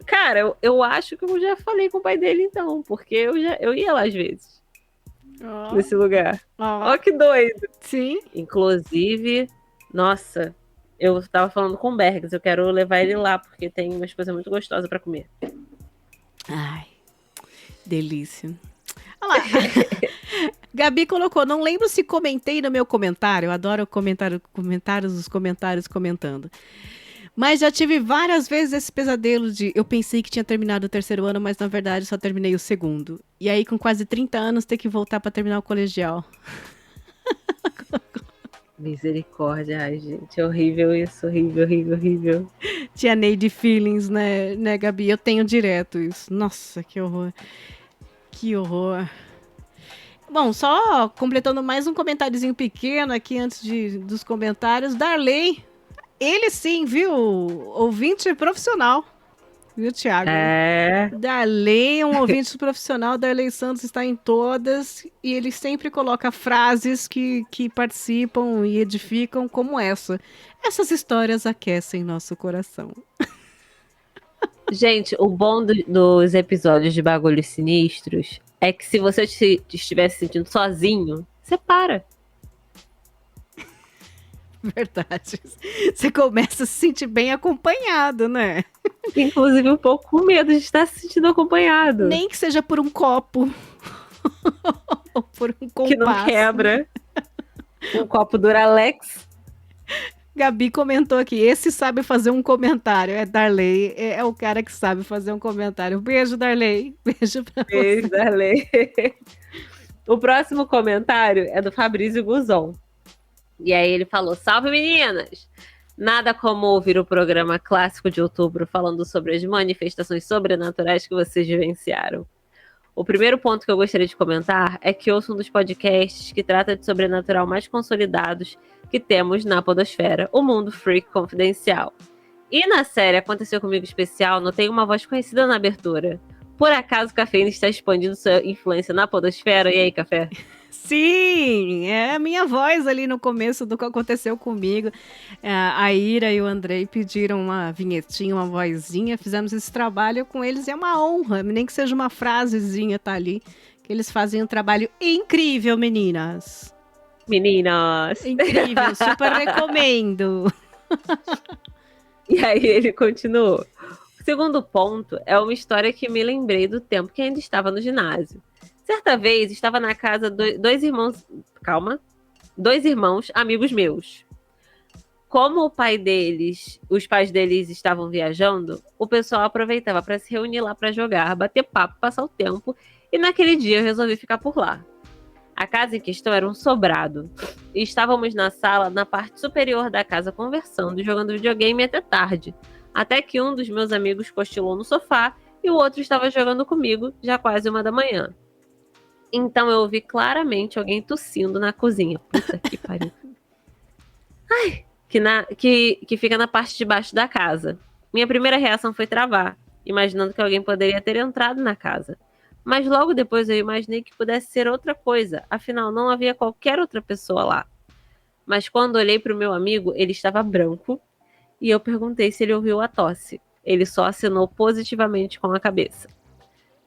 cara, eu acho que eu já falei com o pai dele então, porque eu ia lá às vezes. Nesse lugar. Ó, que doido. Sim. Inclusive, nossa, eu tava falando com o Bergs, eu quero levar ele lá, porque tem umas coisas muito gostosas pra comer. Ai, Delícia. Olha lá. Gabi colocou, não lembro se comentei no meu comentário. Eu adoro os comentários comentando. Mas já tive várias vezes esse pesadelo de eu pensei que tinha terminado o terceiro ano, mas na verdade só terminei o segundo. E aí com quase 30 anos ter que voltar para terminar o colegial. Misericórdia, ai, gente. É horrível isso, horrível. Tia Neide Feelings, né, Gabi? Eu tenho direto isso. Nossa, que horror. Que horror. Bom, só completando mais um comentáriozinho pequeno aqui antes dos comentários. Darley, ele sim, viu? Ouvinte profissional. Viu, Thiago? Darley, um ouvinte profissional. Darley Santos está em todas. E ele sempre coloca frases que participam e edificam como essa. Essas histórias aquecem nosso coração. Gente, o bom dos episódios de Bagulhos Sinistros é que se você estiver se sentindo sozinho, você para. Verdade. Você começa a se sentir bem acompanhado, né? Inclusive um pouco com medo de estar se sentindo acompanhado. Nem que seja por um copo. Ou por um compasso. Que não quebra. Um copo Duralex. Gabi comentou aqui, esse sabe fazer um comentário. É Darley, é o cara que sabe fazer um comentário. Beijo, Darley. Beijo pra você. Beijo, Darley. O próximo comentário é do Fabrício Guzon. E aí ele falou, salve meninas! Nada como ouvir o programa clássico de outubro falando sobre as manifestações sobrenaturais que vocês vivenciaram. O primeiro ponto que eu gostaria de comentar é que ouço um dos podcasts que trata de sobrenatural mais consolidados que temos na podosfera, o Mundo Freak Confidencial. E na série Aconteceu Comigo Especial, notei uma voz conhecida na abertura. Por acaso Cafeína está expandindo sua influência na podosfera? E aí, Café? Sim, é a minha voz ali no começo do que aconteceu comigo. A Ira e o Andrei pediram uma vinhetinha, uma vozinha, fizemos esse trabalho com eles, é uma honra, nem que seja uma frasezinha tá ali, que eles fazem um trabalho incrível, meninas. Incrível, super recomendo. E aí ele continuou. O segundo ponto é uma história que me lembrei do tempo que ainda estava no ginásio. Certa vez, estava na casa dois irmãos amigos meus. Como os pais deles estavam viajando, o pessoal aproveitava para se reunir lá para jogar, bater papo, passar o tempo, e naquele dia eu resolvi ficar por lá. A casa em questão era um sobrado, e estávamos na sala, na parte superior da casa, conversando e jogando videogame até tarde, até que um dos meus amigos cochilou no sofá e o outro estava jogando comigo, já quase 1 da manhã. Então eu ouvi claramente alguém tossindo na cozinha. Puta que pariu. Ai, que fica na parte de baixo da casa. Minha primeira reação foi travar, imaginando que alguém poderia ter entrado na casa. Mas logo depois eu imaginei que pudesse ser outra coisa, afinal não havia qualquer outra pessoa lá. Mas quando olhei para o meu amigo, ele estava branco, e eu perguntei se ele ouviu a tosse. Ele só acenou positivamente com a cabeça.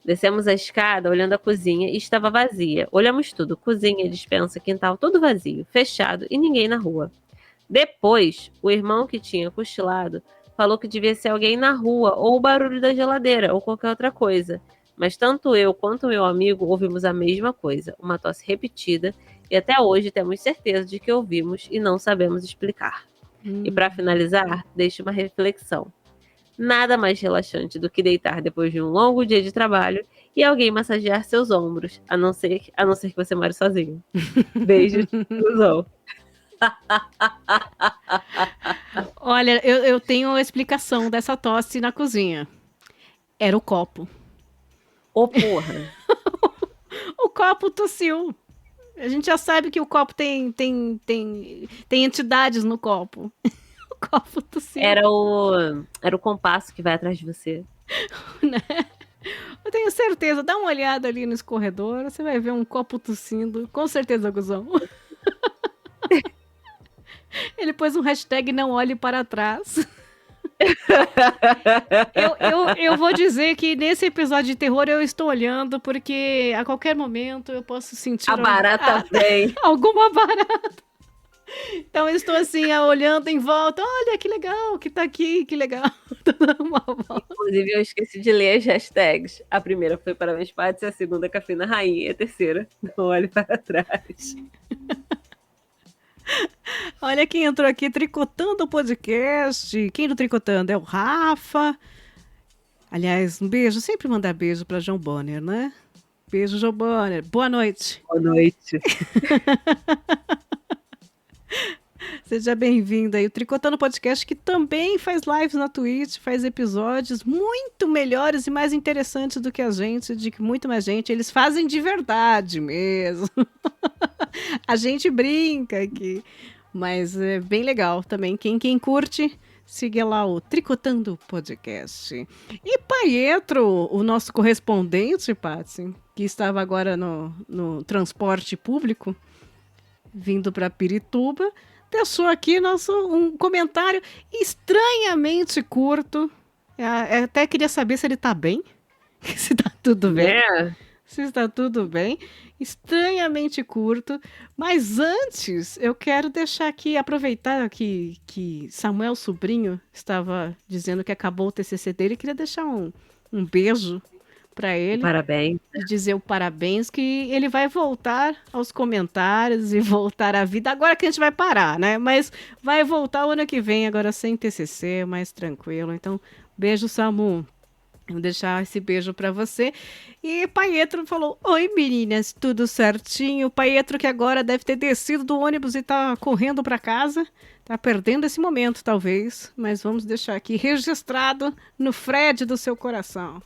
Descemos a escada, olhando a cozinha, e estava vazia. Olhamos tudo, cozinha, despensa, quintal, tudo vazio, fechado e ninguém na rua. Depois, o irmão que tinha cochilado falou que devia ser alguém na rua, ou o barulho da geladeira, ou qualquer outra coisa. Mas tanto eu quanto meu amigo ouvimos a mesma coisa, uma tosse repetida, e até hoje temos certeza de que ouvimos e não sabemos explicar. E para finalizar, deixo uma reflexão. Nada mais relaxante do que deitar depois de um longo dia de trabalho e alguém massagear seus ombros, a não ser que você more sozinho. Beijo, Guzão. Olha, eu tenho a explicação dessa tosse na cozinha. Era o copo. Ô, porra. O copo tossiu. A gente já sabe que o copo tem entidades no copo. O copo tossiu. Era o compasso que vai atrás de você. Né? Eu tenho certeza. Dá uma olhada ali nesse corredor. Você vai ver um copo tossindo. Com certeza, Guzão. Ele pôs um hashtag não olhe para trás. Eu vou dizer que nesse episódio de terror eu estou olhando porque a qualquer momento eu posso sentir a barata vem. Alguma barata. Então eu estou assim olhando em volta. Olha que legal que tá aqui, que legal. Uma volta. Inclusive, eu esqueci de ler as hashtags. A primeira foi Parabéns, Paty, a segunda, Café na Rainha, e a terceira, Não Olhe para Trás. Olha quem entrou aqui, Tricotando o Podcast. Quem do Tricotando? É o Rafa. Aliás, um beijo. Sempre mandar beijo para João Bonner, né? Beijo, João Bonner. Boa noite. Boa noite. Seja bem-vindo aí. O Tricotando Podcast, que também faz lives na Twitch, faz episódios muito melhores e mais interessantes do que a gente, de que muito mais gente. Eles fazem de verdade mesmo. A gente brinca aqui. Mas é bem legal também. Quem curte, siga lá o Tricotando Podcast. E Paietro, o nosso correspondente, Patsy, que estava agora no transporte público, vindo para Pirituba, deixou aqui um comentário estranhamente curto. Até queria saber se ele está bem, se está tudo bem. Se está tudo bem. Estranhamente curto. Mas antes, eu quero deixar aqui, aproveitar que Samuel Sobrinho estava dizendo que acabou o TCC dele, queria deixar um beijo para ele. Parabéns. E dizer o parabéns, que ele vai voltar aos comentários e voltar à vida. Agora que a gente vai parar, né? Mas vai voltar o ano que vem, agora sem TCC, mais tranquilo. Então, beijo, Samu. Vou deixar esse beijo para você. E Paietro falou: oi, meninas, tudo certinho? Paietro, que agora deve ter descido do ônibus e tá correndo para casa. Tá perdendo esse momento, talvez. Mas vamos deixar aqui registrado no Fred do seu coração.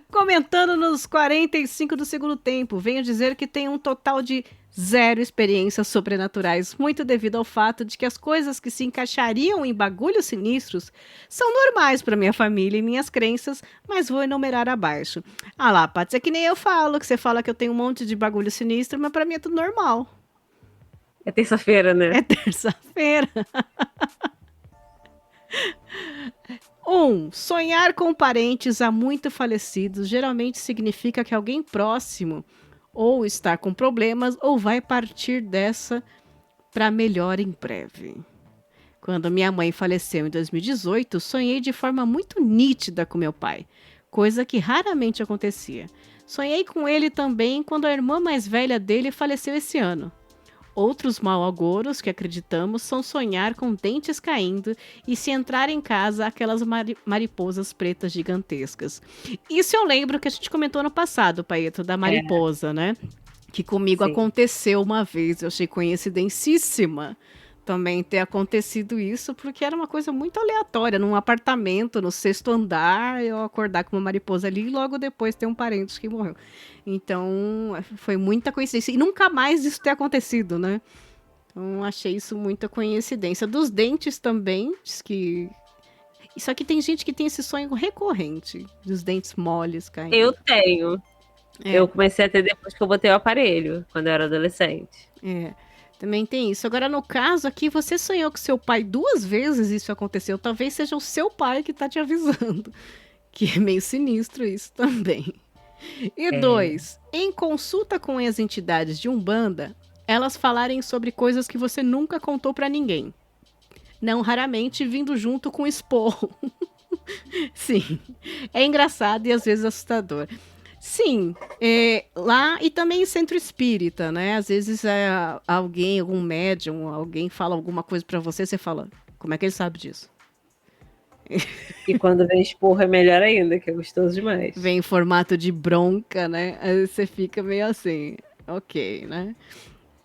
Comentando nos 45 do segundo tempo, venho dizer que tem um total de 0 experiências sobrenaturais, muito devido ao fato de que as coisas que se encaixariam em bagulhos sinistros são normais para minha família e minhas crenças, mas vou enumerar abaixo. Ah lá, Paty, é que nem eu falo, que você fala que eu tenho um monte de bagulho sinistro, mas para mim é tudo normal. É terça-feira, né? É terça-feira. 1. Sonhar com parentes há muito falecidos geralmente significa que alguém próximo ou está com problemas ou vai partir dessa para melhor em breve. Quando minha mãe faleceu em 2018, sonhei de forma muito nítida com meu pai, coisa que raramente acontecia. Sonhei com ele também quando a irmã mais velha dele faleceu esse ano. Outros mal-agoros que acreditamos são sonhar com dentes caindo e se entrar em casa aquelas mariposas pretas gigantescas. Isso eu lembro que a gente comentou no passado, Paeto, da mariposa, né? Que comigo aconteceu uma vez, eu achei coincidencíssima também ter acontecido isso, porque era uma coisa muito aleatória, num apartamento, no 6º andar, eu acordar com uma mariposa ali e logo depois ter um parente que morreu. Então, foi muita coincidência. E nunca mais isso ter acontecido, né? Então, achei isso muita coincidência. Dos dentes também, diz que... Isso aqui tem gente que tem esse sonho recorrente, dos dentes moles caindo. Eu tenho. Eu comecei a ter depois que eu botei o aparelho, quando eu era adolescente. Também tem isso. Agora, no caso aqui, você sonhou com seu pai 2 vezes, isso aconteceu. Talvez seja o seu pai que tá te avisando. Que é meio sinistro isso também. E 2, em consulta com as entidades de Umbanda, elas falarem sobre coisas que você nunca contou pra ninguém. Não raramente vindo junto com esporro. Sim, é engraçado e às vezes assustador. Sim, lá e também em centro espírita, né? Às vezes alguém, algum médium, alguém fala alguma coisa pra você, você fala, como é que ele sabe disso? E quando vem esporro é melhor ainda, que é gostoso demais. Vem em formato de bronca, né? Aí você fica meio assim, ok, né?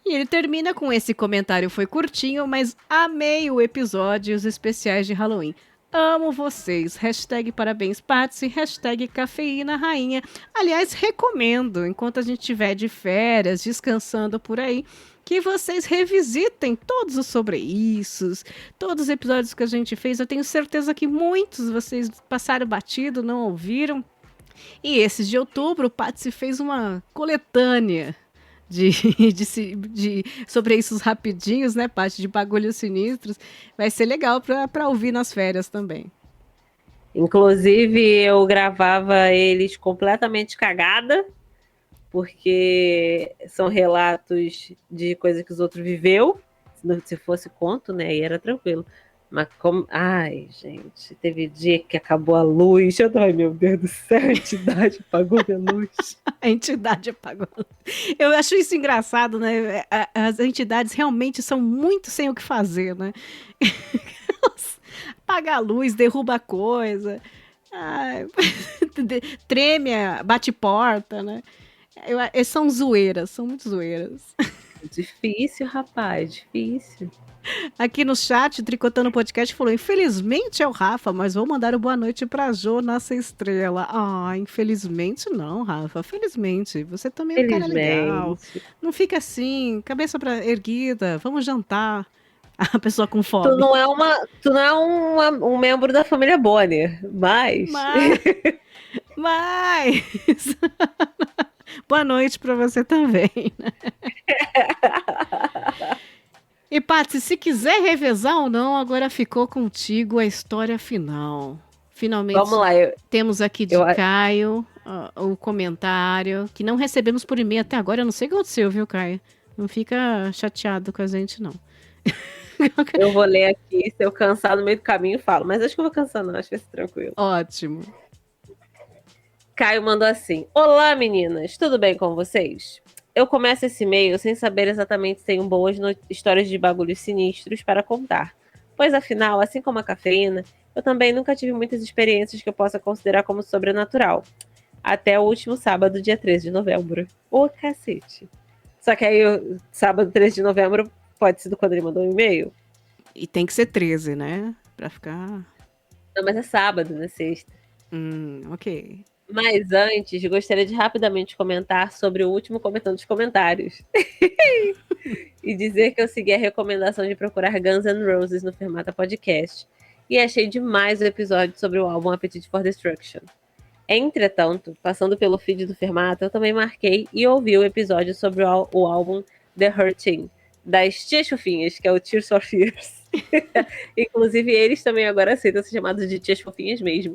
E ele termina com esse comentário, foi curtinho, mas amei o episódio e os especiais de Halloween. Amo vocês. Hashtag parabéns, Patsy. Hashtag cafeína rainha. Aliás, recomendo, enquanto a gente estiver de férias, descansando por aí, que vocês revisitem todos os sobre isso, todos os episódios que a gente fez. Eu tenho certeza que muitos vocês passaram batido, não ouviram. E esses de outubro, o Patsy fez uma coletânea sobre isso rapidinhos, né, Paty, de bagulhos sinistros. Vai ser legal para ouvir nas férias também. Inclusive, eu gravava eles completamente cagada, porque são relatos de coisa que os outros viveu. Se fosse conto, né, aí era tranquilo. Mas como... Ai, gente, teve dia que acabou a luz. Ai, meu Deus do céu, a entidade apagou a luz. A entidade apagou. Eu acho isso engraçado, né? As entidades realmente são muito sem o que fazer, né? Apaga a luz, derruba a coisa. Ai, treme, bate porta, né? São zoeiras, são muito zoeiras. Difícil, rapaz, difícil. Aqui no chat, Tricotando Podcast falou: infelizmente é o Rafa, mas vou mandar o boa noite pra Jo, nossa estrela. Ah, infelizmente não, Rafa. Felizmente. Você também é um cara legal. Não fica assim, cabeça erguida. Vamos jantar. A pessoa com fome. Tu não é um membro da família Bonner, mas... Boa noite pra você também, né? E, Paty, se quiser revezar ou não, agora ficou contigo a história final. Finalmente, vamos lá, temos aqui de Caio o comentário, que não recebemos por e-mail até agora. Eu não sei o que aconteceu, viu, Caio? Não fica chateado com a gente, não. Eu vou ler aqui, se eu cansar no meio do caminho, falo. Mas acho que eu vou cansar não, acho que vai ser tranquilo. Ótimo. Caio mandou assim: olá, meninas, tudo bem com vocês? Eu começo esse e-mail sem saber exatamente se tenho boas histórias de bagulhos sinistros para contar. Pois, afinal, assim como a cafeína, eu também nunca tive muitas experiências que eu possa considerar como sobrenatural. Até o último sábado, dia 13 de novembro. Ô, cacete. Só que aí, sábado, 13 de novembro, pode ser quando ele mandou um e-mail. E tem que ser 13, né? Pra ficar... Não, mas é sábado, não é sexta. Ok. Mas antes, gostaria de rapidamente comentar sobre o último comentando os comentários. E dizer que eu segui a recomendação de procurar Guns N' Roses no Fermata Podcast. E achei demais o episódio sobre o álbum Appetite for Destruction. Entretanto, passando pelo feed do Fermata, eu também marquei e ouvi o episódio sobre o álbum The Hurting, das Tias Fofinhas, que é o Tears for Fears. Inclusive, eles também agora aceitam ser chamados de Tias Fofinhas mesmo.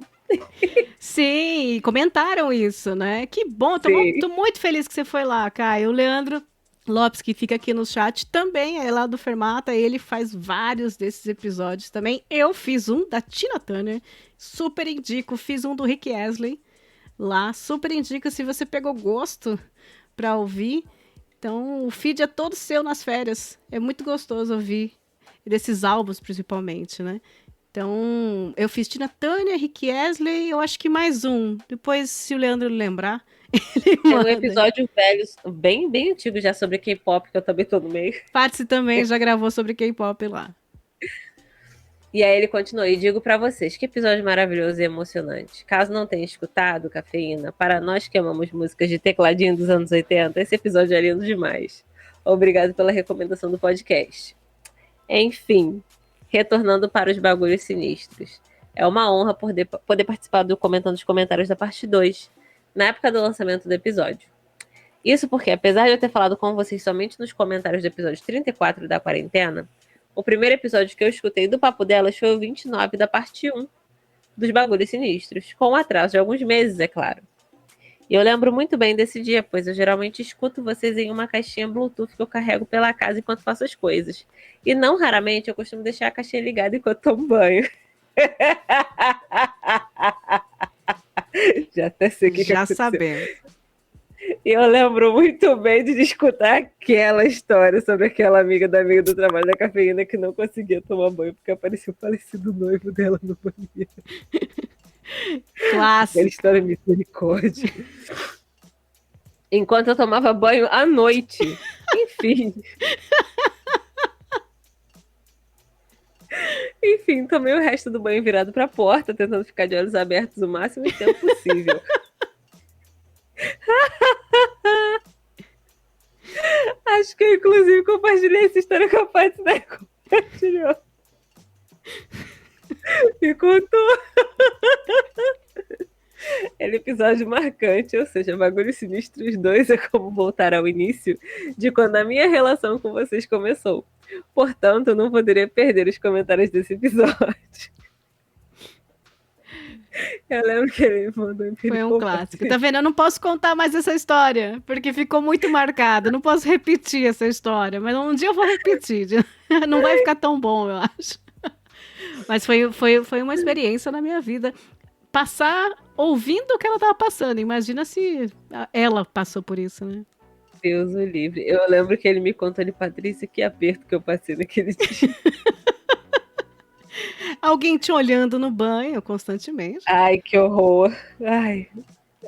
Sim, comentaram isso, né? Que bom, tô muito feliz que você foi lá, Caio. O Leandro Lopes, que fica aqui no chat, também é lá do Fermata, ele faz vários desses episódios também. Eu fiz um da Tina Turner, super indico, fiz um do Rick Astley lá, super indico se você pegou gosto pra ouvir. Então, o feed é todo seu nas férias, é muito gostoso ouvir, desses álbuns principalmente, né? Então, eu fiz Tina Turner, Rick Astley, eu acho que mais um. Depois, se o Leandro lembrar, ele manda. Tem um episódio velho, bem, bem antigo já, sobre K-pop, que eu também tô no meio. Patsy também já gravou sobre K-pop lá. E aí ele continua, e digo pra vocês, que episódio maravilhoso e emocionante. Caso não tenha escutado, Cafeína, para nós que amamos músicas de tecladinho dos anos 80, esse episódio é lindo demais. Obrigado pela recomendação do podcast. Enfim... Retornando para os bagulhos sinistros. É uma honra poder participar do Comentando os Comentários da parte 2, na época do lançamento do episódio. Isso porque, apesar de eu ter falado com vocês somente nos comentários do episódio 34 da quarentena, o primeiro episódio que eu escutei do Papo Delas foi o 29 da parte 1 dos bagulhos sinistros, com um atraso de alguns meses, é claro. E eu lembro muito bem desse dia, pois eu geralmente escuto vocês em uma caixinha Bluetooth que eu carrego pela casa enquanto faço as coisas. E não raramente eu costumo deixar a caixinha ligada enquanto tomo banho. Já até sei o que já aconteceu. sabemos. E eu lembro muito bem de escutar aquela história sobre aquela amiga do trabalho da Cafeína que não conseguia tomar banho porque apareceu o falecido noivo dela no banheiro. Clássico. Aquela história misericórdia. Enquanto eu tomava banho à noite. Enfim, tomei o resto do banho virado pra porta, tentando ficar de olhos abertos o máximo de tempo possível. Acho que eu, inclusive, compartilhei essa história com a Paty, né? Compartilhou. E contou. É um episódio marcante, ou seja, Bagulhos Sinistros 2 é como voltar ao início de quando a minha relação com vocês começou. Portanto, eu não poderia perder os comentários desse episódio. Eu lembro que ele mandou um Foi um clássico. Tá vendo? Eu não posso contar mais essa história, porque ficou muito marcada. Eu não posso repetir essa história, mas um dia eu vou repetir. Não vai ficar tão bom, eu acho. Mas foi uma experiência na minha vida. Passar ouvindo o que ela tava passando. Imagina se ela passou por isso, né? Deus o livre. Eu lembro que ele me contou ali, Patrícia, que aperto que eu passei naquele dia. Alguém te olhando no banho constantemente. Ai, que horror. Ai.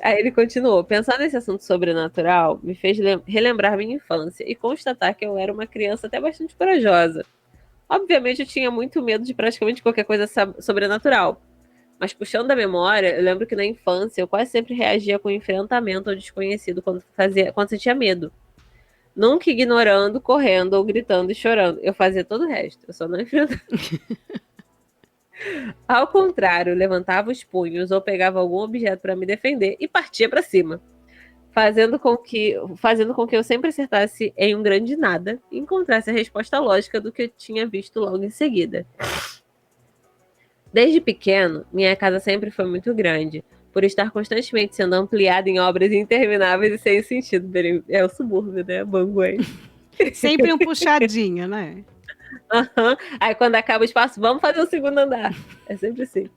Aí ele continuou. Pensar nesse assunto sobrenatural me fez relembrar minha infância e constatar que eu era uma criança até bastante corajosa. Obviamente eu tinha muito medo de praticamente qualquer coisa sobrenatural. Mas puxando da memória, eu lembro que na infância eu quase sempre reagia com enfrentamento ao desconhecido quando sentia medo. Nunca ignorando, correndo ou gritando e chorando. Eu fazia todo o resto, eu só não enfrentava. Ao contrário, levantava os punhos ou pegava algum objeto para me defender e partia para cima, fazendo com que eu sempre acertasse em um grande nada e encontrasse a resposta lógica do que eu tinha visto logo em seguida. Desde pequeno, minha casa sempre foi muito grande, por estar constantemente sendo ampliada em obras intermináveis e sem sentido. É o subúrbio, né? Banguém. Sempre um puxadinho, né? Uhum. Aí quando acaba o espaço, vamos fazer o segundo andar. É sempre assim.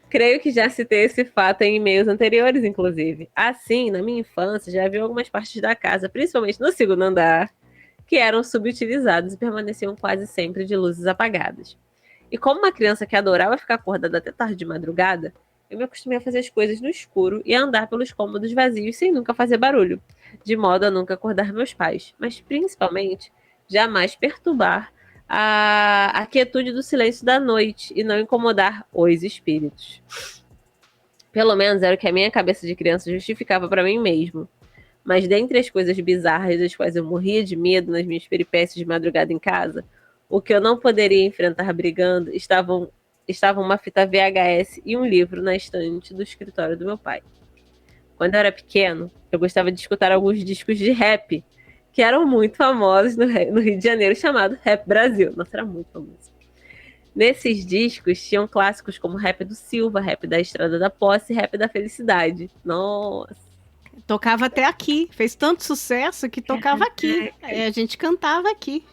Creio que já citei esse fato em e-mails anteriores, inclusive. Assim, na minha infância, já havia algumas partes da casa, principalmente no segundo andar, que eram subutilizados e permaneciam quase sempre de luzes apagadas. E como uma criança que adorava ficar acordada até tarde de madrugada, eu me acostumei a fazer as coisas no escuro e a andar pelos cômodos vazios sem nunca fazer barulho, de modo a nunca acordar meus pais, mas principalmente jamais perturbar a quietude do silêncio da noite e não incomodar os espíritos. Pelo menos era o que a minha cabeça de criança justificava para mim mesmo. Mas dentre as coisas bizarras das quais eu morria de medo nas minhas peripécias de madrugada em casa, o que eu não poderia enfrentar brigando estavam uma fita VHS e um livro na estante do escritório do meu pai. Quando eu era pequeno, eu gostava de escutar alguns discos de rap, que eram muito famosos no Rio de Janeiro, chamado Rap Brasil. Nossa, era muito famoso. Nesses discos tinham clássicos como Rap do Silva, Rap da Estrada da Posse e Rap da Felicidade. Nossa! Tocava até aqui. Fez tanto sucesso que tocava aqui. A gente cantava aqui.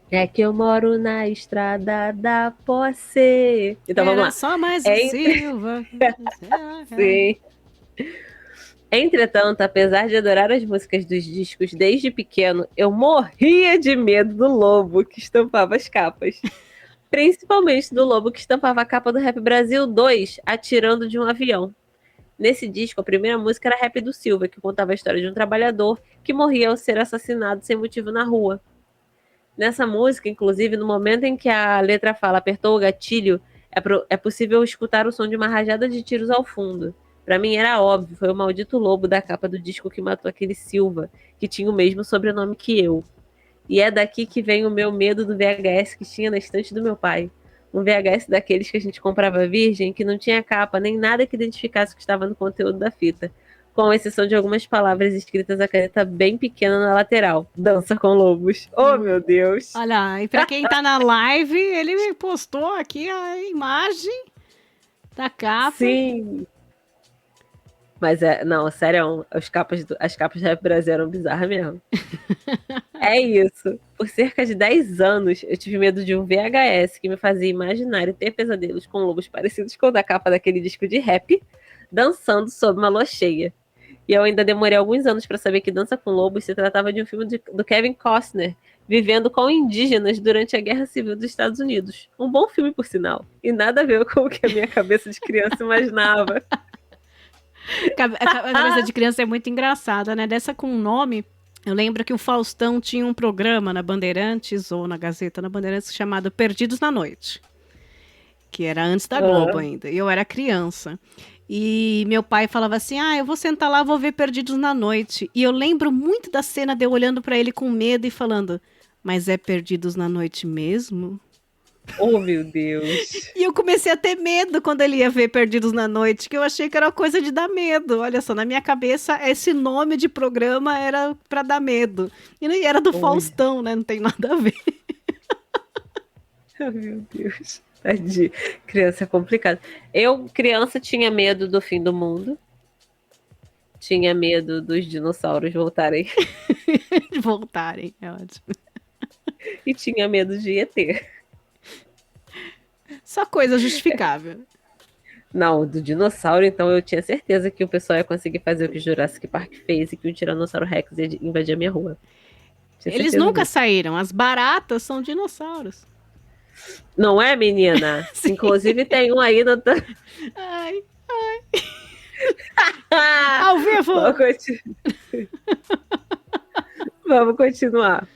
É que eu moro na Estrada da Posse. Então vamos lá. Só mais o Silva. Sim. Entretanto, apesar de adorar as músicas dos discos desde pequeno, eu morria de medo do lobo que estampava as capas. Principalmente do lobo que estampava a capa do Rap Brasil 2, atirando de um avião. Nesse disco, a primeira música era Rap do Silva, que contava a história de um trabalhador que morria ao ser assassinado sem motivo na rua. Nessa música, inclusive, no momento em que a letra fala apertou o gatilho, é possível escutar o som de uma rajada de tiros ao fundo. Pra mim era óbvio, foi o maldito lobo da capa do disco que matou aquele Silva, que tinha o mesmo sobrenome que eu. E é daqui que vem o meu medo do VHS que tinha na estante do meu pai. Um VHS daqueles que a gente comprava virgem, que não tinha capa, nem nada que identificasse o que estava no conteúdo da fita, com exceção de algumas palavras escritas a caneta bem pequena na lateral. Dança com lobos. Oh, meu Deus! Olha, e pra quem tá na live, ele postou aqui a imagem da capa. Sim! Mas não, sério, as capas do Rap Brasil eram bizarras mesmo. É isso. Por cerca de 10 anos, eu tive medo de um VHS que me fazia imaginar e ter pesadelos com lobos parecidos com o da capa daquele disco de rap, dançando sob uma lua cheia. E eu ainda demorei alguns anos para saber que Dança com Lobos se tratava de um filme do Kevin Costner, vivendo com indígenas durante a Guerra Civil dos Estados Unidos. Um bom filme, por sinal. E nada a ver com o que a minha cabeça de criança imaginava. A cabeça de criança é muito engraçada, né? Dessa com um nome, eu lembro que o Faustão tinha um programa na Bandeirantes, ou na Gazeta, na Bandeirantes, chamado Perdidos na Noite. Que era antes da Globo ainda. E eu era criança. E meu pai falava assim, eu vou sentar lá, vou ver Perdidos na Noite. E eu lembro muito da cena de eu olhando pra ele com medo e falando, mas é Perdidos na Noite mesmo? Oh, meu Deus. E eu comecei a ter medo quando ele ia ver Perdidos na Noite, que eu achei que era coisa de dar medo. Olha só, na minha cabeça, esse nome de programa era pra dar medo. E era do Faustão, né? Não tem nada a ver. Oh, meu Deus. Tadinho. Criança é complicado. Eu, criança, tinha medo do fim do mundo. Tinha medo dos dinossauros voltarem. Voltarem, é ótimo. E tinha medo de ET. Só coisa justificável. Não, do dinossauro, então eu tinha certeza que o pessoal ia conseguir fazer o que o Jurassic Park fez e que o Tiranossauro Rex ia invadir a minha rua. Tinha Eles certeza nunca disso. saíram. As baratas são dinossauros. Não é, menina? Sim. Inclusive tem um aí no... Ai, ao vivo! Vamos continuar.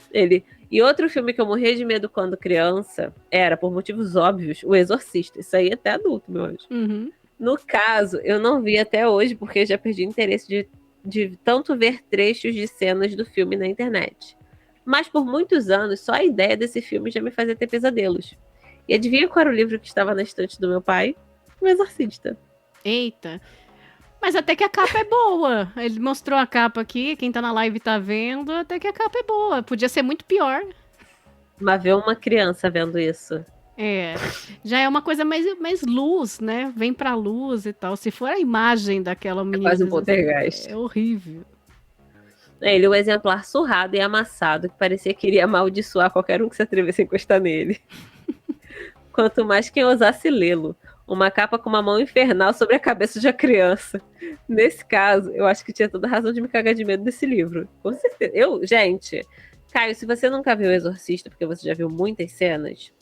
E outro filme que eu morria de medo quando criança era, por motivos óbvios, O Exorcista. Isso aí é até adulto, meu anjo. Uhum. No caso, eu não vi até hoje, porque já perdi o interesse de tanto ver trechos de cenas do filme na internet. Mas por muitos anos, só a ideia desse filme já me fazia ter pesadelos. E adivinha qual era o livro que estava na estante do meu pai? O Exorcista. Eita. Mas até que a capa é boa. Ele mostrou a capa aqui, quem tá na live tá vendo, até que a capa é boa. Podia ser muito pior. Mas ver uma criança vendo isso. É, já é uma coisa mais luz, né? Vem pra luz e tal. Se for a imagem daquela menina... quase um poltergeist. É horrível. Ele é um exemplar surrado e amassado que parecia que iria amaldiçoar qualquer um que se atrevesse a encostar nele. Quanto mais quem ousasse lê-lo. Uma capa com uma mão infernal sobre a cabeça de uma criança. Nesse caso, eu acho que tinha toda a razão de me cagar de medo desse livro. Com certeza. Gente, Caio, se você nunca viu O Exorcista, porque você já viu muitas cenas,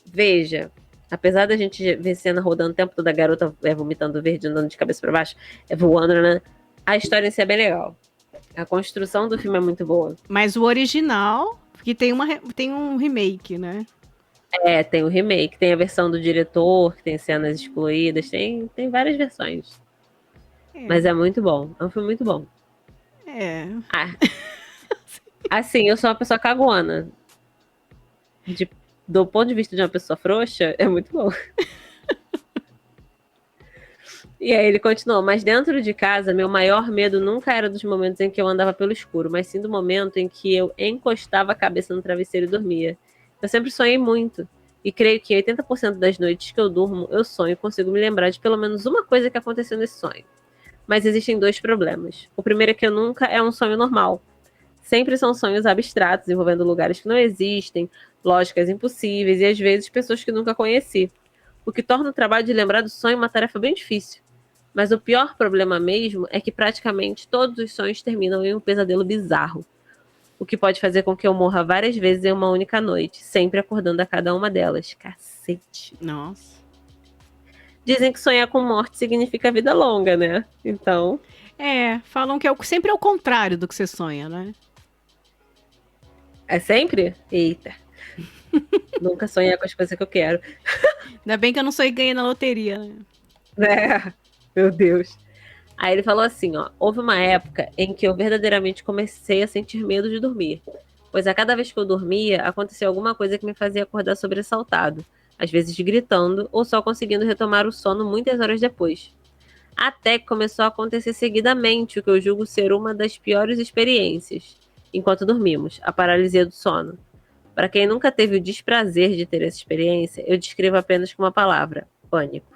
veja. Apesar da gente ver cena rodando o tempo todo, a garota vomitando verde, andando de cabeça pra baixo, voando, né? A história em si é bem legal. A construção do filme é muito boa. Mas o original, que tem um remake, né? Tem o remake, tem a versão do diretor, que tem cenas excluídas, tem várias versões. Mas é muito bom, é um filme muito bom. É. Assim, eu sou uma pessoa cagona. Do ponto de vista de uma pessoa frouxa, é muito bom. E aí ele continuou, mas dentro de casa, meu maior medo nunca era dos momentos em que eu andava pelo escuro, mas sim do momento em que eu encostava a cabeça no travesseiro e dormia. Eu sempre sonhei muito, e creio que 80% das noites que eu durmo, eu sonho e consigo me lembrar de pelo menos uma coisa que aconteceu nesse sonho. Mas existem 2 problemas. O primeiro é que eu nunca é um sonho normal. Sempre são sonhos abstratos, envolvendo lugares que não existem, lógicas impossíveis e às vezes pessoas que nunca conheci. O que torna o trabalho de lembrar do sonho uma tarefa bem difícil. Mas o pior problema mesmo é que praticamente todos os sonhos terminam em um pesadelo bizarro. O que pode fazer com que eu morra várias vezes em uma única noite, sempre acordando a cada uma delas. Cacete. Nossa. Dizem que sonhar com morte significa vida longa, né? Então... falam que sempre é o contrário do que você sonha, né? É sempre? Eita. Nunca sonhar com as coisas que eu quero. Ainda bem que eu não sonhei ganhar na loteria, né? Meu Deus. Aí ele falou assim, ó. Houve uma época em que eu verdadeiramente comecei a sentir medo de dormir. Pois a cada vez que eu dormia, acontecia alguma coisa que me fazia acordar sobressaltado. Às vezes gritando, ou só conseguindo retomar o sono muitas horas depois. Até que começou a acontecer seguidamente, o que eu julgo ser uma das piores experiências. Enquanto dormimos, a paralisia do sono. Para quem nunca teve o desprazer de ter essa experiência, eu descrevo apenas com uma palavra: pânico.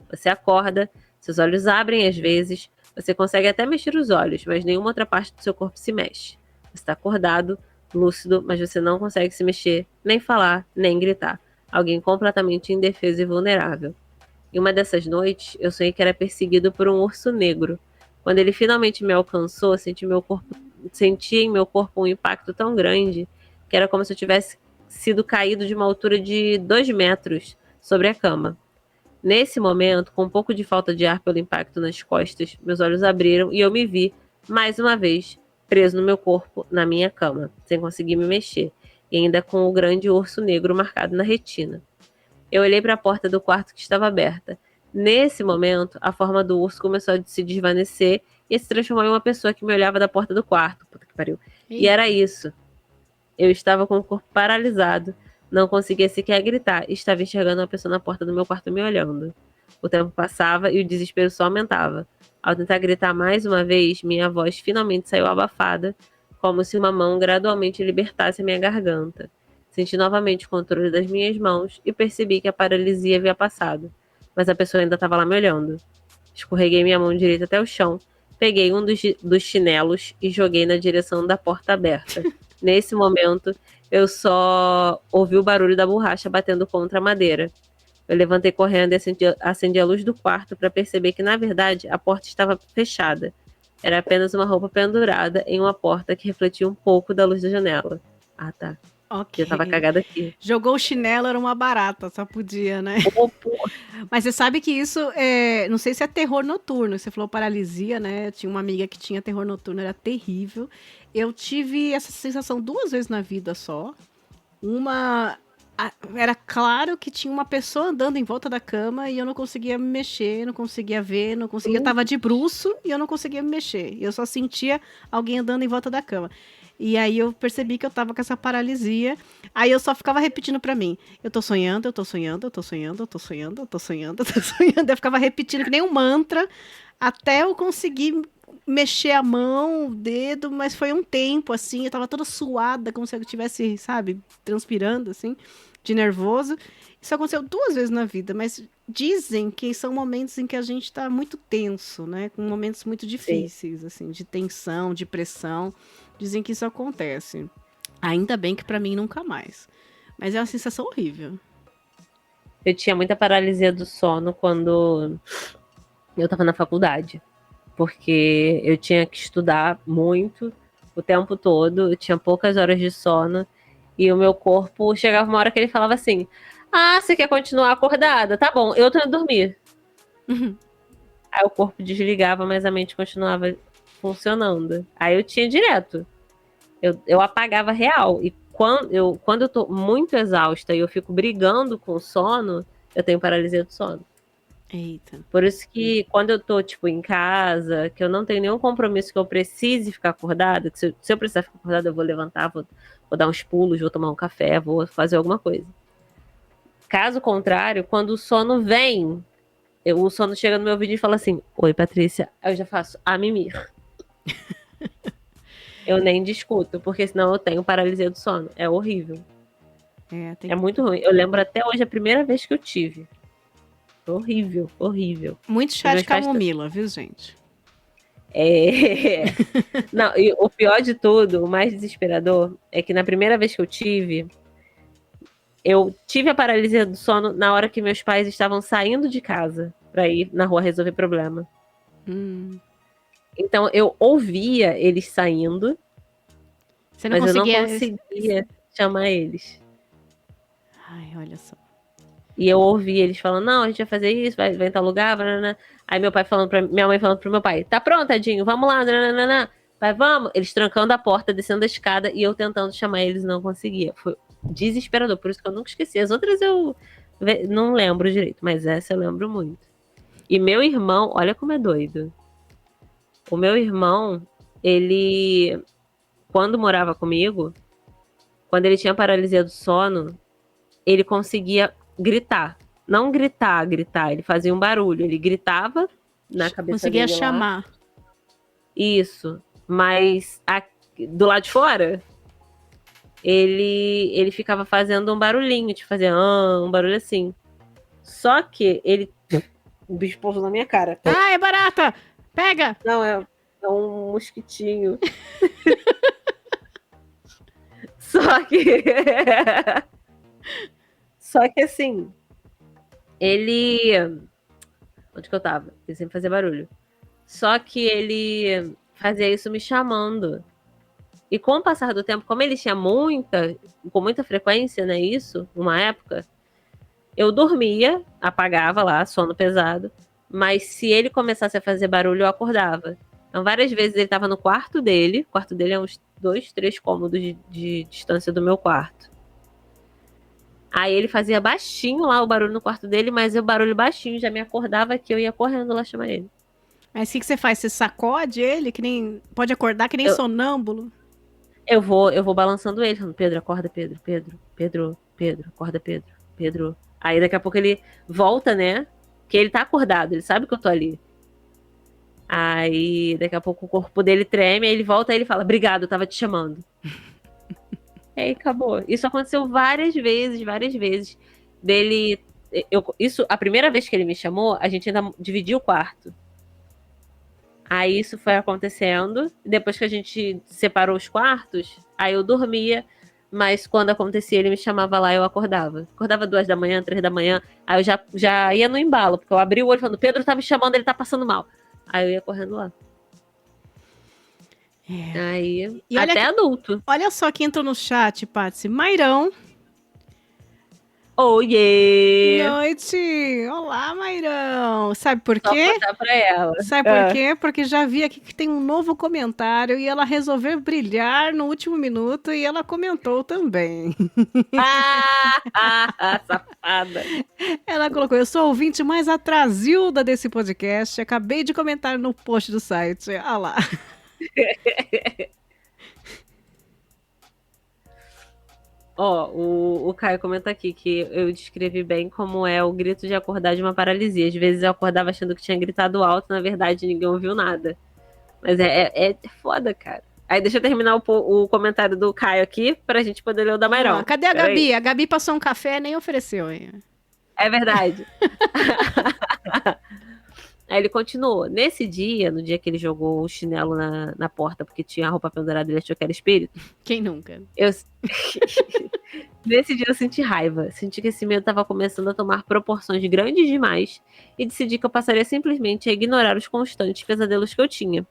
Você acorda, seus olhos abrem às vezes, você consegue até mexer os olhos, mas nenhuma outra parte do seu corpo se mexe. Você está acordado, lúcido, mas você não consegue se mexer, nem falar, nem gritar. Alguém completamente indefeso e vulnerável. Em uma dessas noites, eu sonhei que era perseguido por um urso negro. Quando ele finalmente me alcançou, senti em meu corpo um impacto tão grande que era como se eu tivesse sido caído de uma altura de 2 metros sobre a cama. Nesse momento, com um pouco de falta de ar pelo impacto nas costas, meus olhos abriram e eu me vi, mais uma vez, preso no meu corpo, na minha cama, sem conseguir me mexer, e ainda com o grande urso negro marcado na retina. Eu olhei para a porta do quarto que estava aberta. Nesse momento, a forma do urso começou a se desvanecer e se transformou em uma pessoa que me olhava da porta do quarto. Puta que pariu. E era isso. Eu estava com o corpo paralisado, não conseguia sequer gritar e estava enxergando uma pessoa na porta do meu quarto me olhando. O tempo passava e o desespero só aumentava. Ao tentar gritar mais uma vez, minha voz finalmente saiu abafada, como se uma mão gradualmente libertasse a minha garganta. Senti novamente o controle das minhas mãos e percebi que a paralisia havia passado, mas a pessoa ainda estava lá me olhando. Escorreguei minha mão direita até o chão, peguei um dos chinelos e joguei na direção da porta aberta. Nesse momento, eu só ouvi o barulho da borracha batendo contra a madeira. Eu levantei correndo e acendi a luz do quarto para perceber que, na verdade, a porta estava fechada. Era apenas uma roupa pendurada em uma porta que refletia um pouco da luz da janela. Ah, tá. Ok. Eu tava cagada aqui. Jogou o chinelo, era uma barata, só podia, né? Mas você sabe que isso não sei se é terror noturno. Você falou paralisia, né? Eu tinha uma amiga que tinha terror noturno, era terrível. Eu tive essa sensação 2 vezes na vida só. Era claro que tinha uma pessoa andando em volta da cama e eu não conseguia me mexer, não conseguia ver, não conseguia. Eu tava de bruço e eu não conseguia me mexer. Eu só sentia alguém andando em volta da cama. E aí eu percebi que eu tava com essa paralisia. Aí eu só ficava repetindo pra mim: eu tô sonhando, eu tô sonhando, eu tô sonhando, eu tô sonhando, eu tô sonhando, eu tô sonhando. Eu ficava repetindo que nem um mantra até eu conseguir mexer a mão, o dedo, mas foi um tempo, assim, eu tava toda suada, como se eu estivesse, sabe, transpirando, assim, de nervoso. Isso aconteceu 2 vezes na vida, mas dizem que são momentos em que a gente tá muito tenso, né, com momentos muito difíceis, assim, de tensão, de pressão. Dizem que isso acontece. Ainda bem que pra mim nunca mais. Mas é uma sensação horrível. Eu tinha muita paralisia do sono quando eu tava na faculdade. Porque eu tinha que estudar muito, o tempo todo, eu tinha poucas horas de sono, e o meu corpo chegava uma hora que ele falava assim: ah, você quer continuar acordada? Tá bom, eu tô indo dormir. Aí o corpo desligava, mas a mente continuava funcionando. Aí eu tinha direto. Eu apagava real. E quando eu tô muito exausta e eu fico brigando com o sono, eu tenho paralisia do sono. Eita. Por isso que quando eu tô, tipo, em casa, que eu não tenho nenhum compromisso que eu precise ficar acordada, que se eu precisar ficar acordada, eu vou levantar, vou dar uns pulos, vou tomar um café, vou fazer alguma coisa. Caso contrário, quando o sono vem, o sono chega no meu ouvido e fala assim: oi, Patrícia. Aí eu já faço a mimir. Eu nem discuto, porque senão eu tenho paralisia do sono. É horrível. É muito ruim. Eu lembro até hoje a primeira vez que eu tive. Horrível, horrível. Muito chá de camomila, viu, gente? Não, e o pior de tudo, o mais desesperador, é que na primeira vez que eu tive a paralisia do sono na hora que meus pais estavam saindo de casa pra ir na rua resolver problema. Então eu ouvia eles saindo, Você não mas conseguia... eu não conseguia chamar eles. Ai, olha só. E eu ouvi eles falando: não, a gente vai fazer isso, vai em tal lugar, banana. Aí minha mãe falando pro meu pai: tá pronto, Edinho, vamos lá, banana. Vai, vamos. Eles trancando a porta, descendo a escada e eu tentando chamar eles e não conseguia. Foi desesperador, por isso que eu nunca esqueci. As outras eu não lembro direito, mas essa eu lembro muito. E meu irmão, olha como é doido. O meu irmão, ele, quando morava comigo, quando ele tinha paralisia do sono, ele conseguia gritar. Não gritar, ele fazia um barulho. Ele gritava na cabeça conseguia dele chamar. lá. Isso. Mas do lado de fora, ele ficava fazendo um barulhinho, de fazer um barulho assim. Só que ele... O bicho pousou na minha cara. Ah, é barata! Pega! Não, é um mosquitinho. Só que assim, ele... Onde que eu tava? Ele sempre fazia barulho. Só que ele fazia isso me chamando. E com o passar do tempo, como ele tinha com muita frequência, né, isso, uma época, eu dormia, apagava lá, sono pesado, mas se ele começasse a fazer barulho, eu acordava. Então, várias vezes ele tava no quarto dele. O quarto dele é uns 2, 3 cômodos de distância do meu quarto. Aí ele fazia baixinho lá o barulho no quarto dele, mas o barulho baixinho já me acordava que eu ia correndo lá chamar ele. Mas o que você faz? Você sacode ele? Que nem... Pode acordar que nem sonâmbulo? Eu vou balançando ele, falando: Pedro, acorda, Pedro, acorda, Pedro. Aí daqui a pouco ele volta, né? Que ele tá acordado, ele sabe que eu tô ali. Aí daqui a pouco o corpo dele treme, aí ele volta e ele fala: obrigado, eu tava te chamando. E aí acabou. Isso aconteceu várias vezes. Dele. A primeira vez que ele me chamou, a gente ainda dividia o quarto. Aí isso foi acontecendo. Depois que a gente separou os quartos, aí eu dormia Mas quando acontecia, ele me chamava lá e eu acordava. Acordava 2 da manhã, 3 da manhã. Aí eu já ia no embalo, porque eu abri o olho falando, Pedro tá me chamando, ele tá passando mal. Aí eu ia correndo lá. Aí, E olha até que- adulto. Olha só quem entrou no chat, Patsy. Mairão. Oh, yeah! Noite! Olá, Mairão! Sabe por Só quê? contar pra ela. Sabe por quê? Porque já vi aqui que tem um novo comentário e ela resolveu brilhar no último minuto e ela comentou também. Safada. Ela colocou: eu sou a ouvinte mais atrasilda desse podcast. Acabei de comentar no post do site. Ah lá. Ó, o Caio comenta aqui que eu descrevi bem como é o grito de acordar de uma paralisia. Às vezes eu acordava achando que tinha gritado alto, na verdade ninguém ouviu nada. Mas é foda, cara. Aí deixa eu terminar o comentário do Caio aqui pra gente poder ler o da Mairão. Cadê a Pera aí. Gabi? A Gabi passou um café, nem ofereceu, hein? É verdade. Aí ele continuou. Nesse dia, no dia que ele jogou o chinelo na porta porque tinha a roupa pendurada e ele achou que era espírito, Quem nunca? Nesse dia eu senti raiva. Senti que esse medo estava começando a tomar proporções grandes demais e decidi que eu passaria simplesmente a ignorar os constantes pesadelos que eu tinha.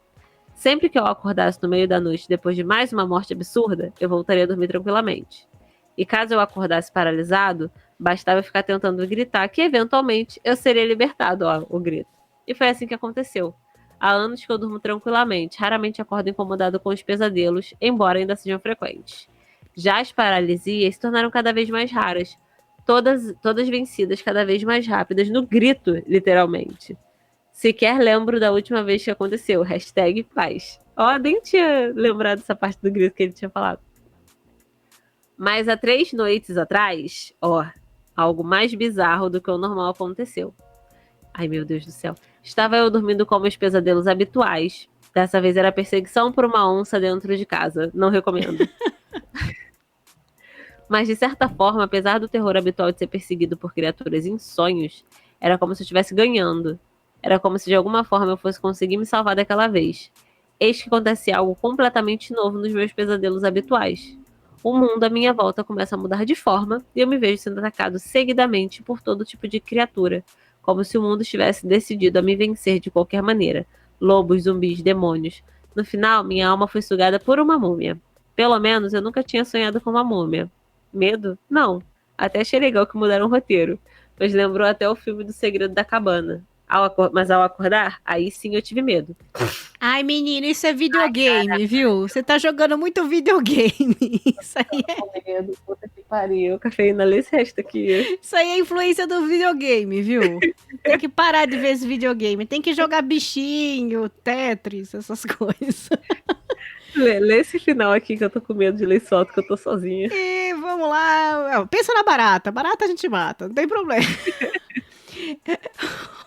Sempre que eu acordasse no meio da noite depois de mais uma morte absurda, eu voltaria a dormir tranquilamente. E caso eu acordasse paralisado, bastava ficar tentando gritar que eventualmente eu seria libertado, ó, o grito. E foi assim que aconteceu. Há anos que eu durmo tranquilamente, raramente acordo incomodado com os pesadelos, embora ainda sejam frequentes. Já as paralisias se tornaram cada vez mais raras, todas vencidas cada vez mais rápidas, no grito, literalmente. Sequer lembro da última vez que aconteceu. #paz. Ó, nem tinha lembrado dessa parte do grito que ele tinha falado. Mas há 3 noites atrás, ó, algo mais bizarro do que o normal aconteceu. Ai, meu Deus do céu. Estava eu dormindo como os pesadelos habituais. Dessa vez era perseguição por uma onça dentro de casa. Não recomendo. Mas, de certa forma, apesar do terror habitual de ser perseguido por criaturas em sonhos, era como se eu estivesse ganhando. Era como se, de alguma forma, eu fosse conseguir me salvar daquela vez. Eis que acontece algo completamente novo nos meus pesadelos habituais. O mundo à minha volta começa a mudar de forma e eu me vejo sendo atacado seguidamente por todo tipo de criatura, como se o mundo estivesse decidido a me vencer de qualquer maneira. Lobos, zumbis, demônios. No final, minha alma foi sugada por uma múmia. Pelo menos eu nunca tinha sonhado com uma múmia. Medo? Não. Até achei legal que mudaram o roteiro, pois lembrou até o filme do Segredo da Cabana. Mas ao acordar, aí sim eu tive medo. Ai, menino, isso é videogame, viu? Você tá jogando muito videogame. Isso aí Puta que pariu, cafeína, lê esse resto aqui. Isso aí é influência do videogame, viu? Tem que parar de ver esse videogame. Tem que jogar bichinho, Tetris, essas coisas. Lê esse final aqui que eu tô com medo de ler solto, que eu tô sozinha. E vamos lá. Pensa na barata. Barata a gente mata, não tem problema.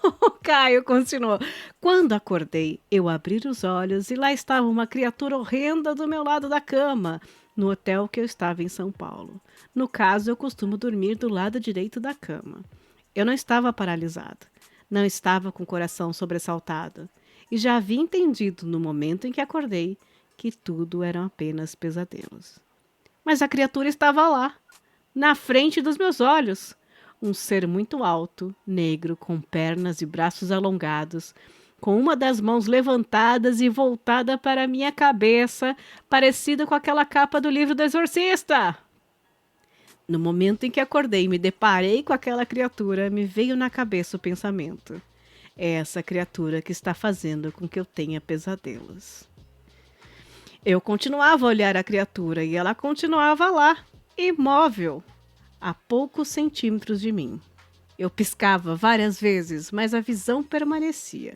O Caio continuou. Quando acordei, eu abri os olhos e lá estava uma criatura horrenda do meu lado da cama, no hotel que eu estava em São Paulo. No caso, eu costumo dormir do lado direito da cama. Eu não estava paralisado, não estava com o coração sobressaltado, e já havia entendido no momento em que acordei que tudo eram apenas pesadelos. Mas a criatura estava lá, na frente dos meus olhos. Um ser muito alto, negro, com pernas e braços alongados, com uma das mãos levantadas e voltada para a minha cabeça, parecida com aquela capa do livro do Exorcista. No momento em que acordei e me deparei com aquela criatura, me veio na cabeça o pensamento: é essa criatura que está fazendo com que eu tenha pesadelos. Eu continuava a olhar a criatura e ela continuava lá, imóvel, a poucos centímetros de mim. Eu piscava várias vezes, mas a visão permanecia.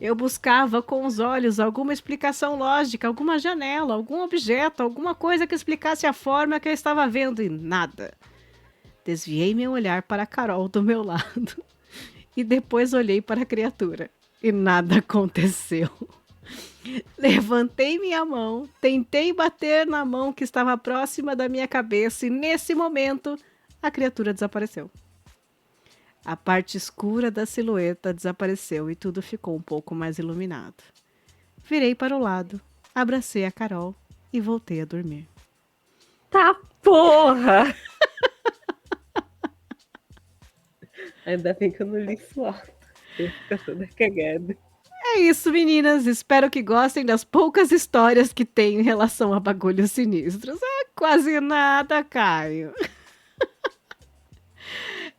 Eu buscava com os olhos alguma explicação lógica, alguma janela, algum objeto, alguma coisa que explicasse a forma que eu estava vendo e nada. Desviei meu olhar para a Carol do meu lado e depois olhei para a criatura e nada aconteceu. Levantei minha mão, tentei bater na mão que estava próxima da minha cabeça e nesse momento a criatura desapareceu. A parte escura da silhueta desapareceu e tudo ficou um pouco mais iluminado. Virei para o lado, abracei a Carol e voltei a dormir. Tá, Porra! Ainda bem que eu não li isso alto. Eu fico toda cagada. É isso, meninas. Espero que gostem das poucas histórias que tenho em relação a bagulhos sinistros. É quase nada, Caio.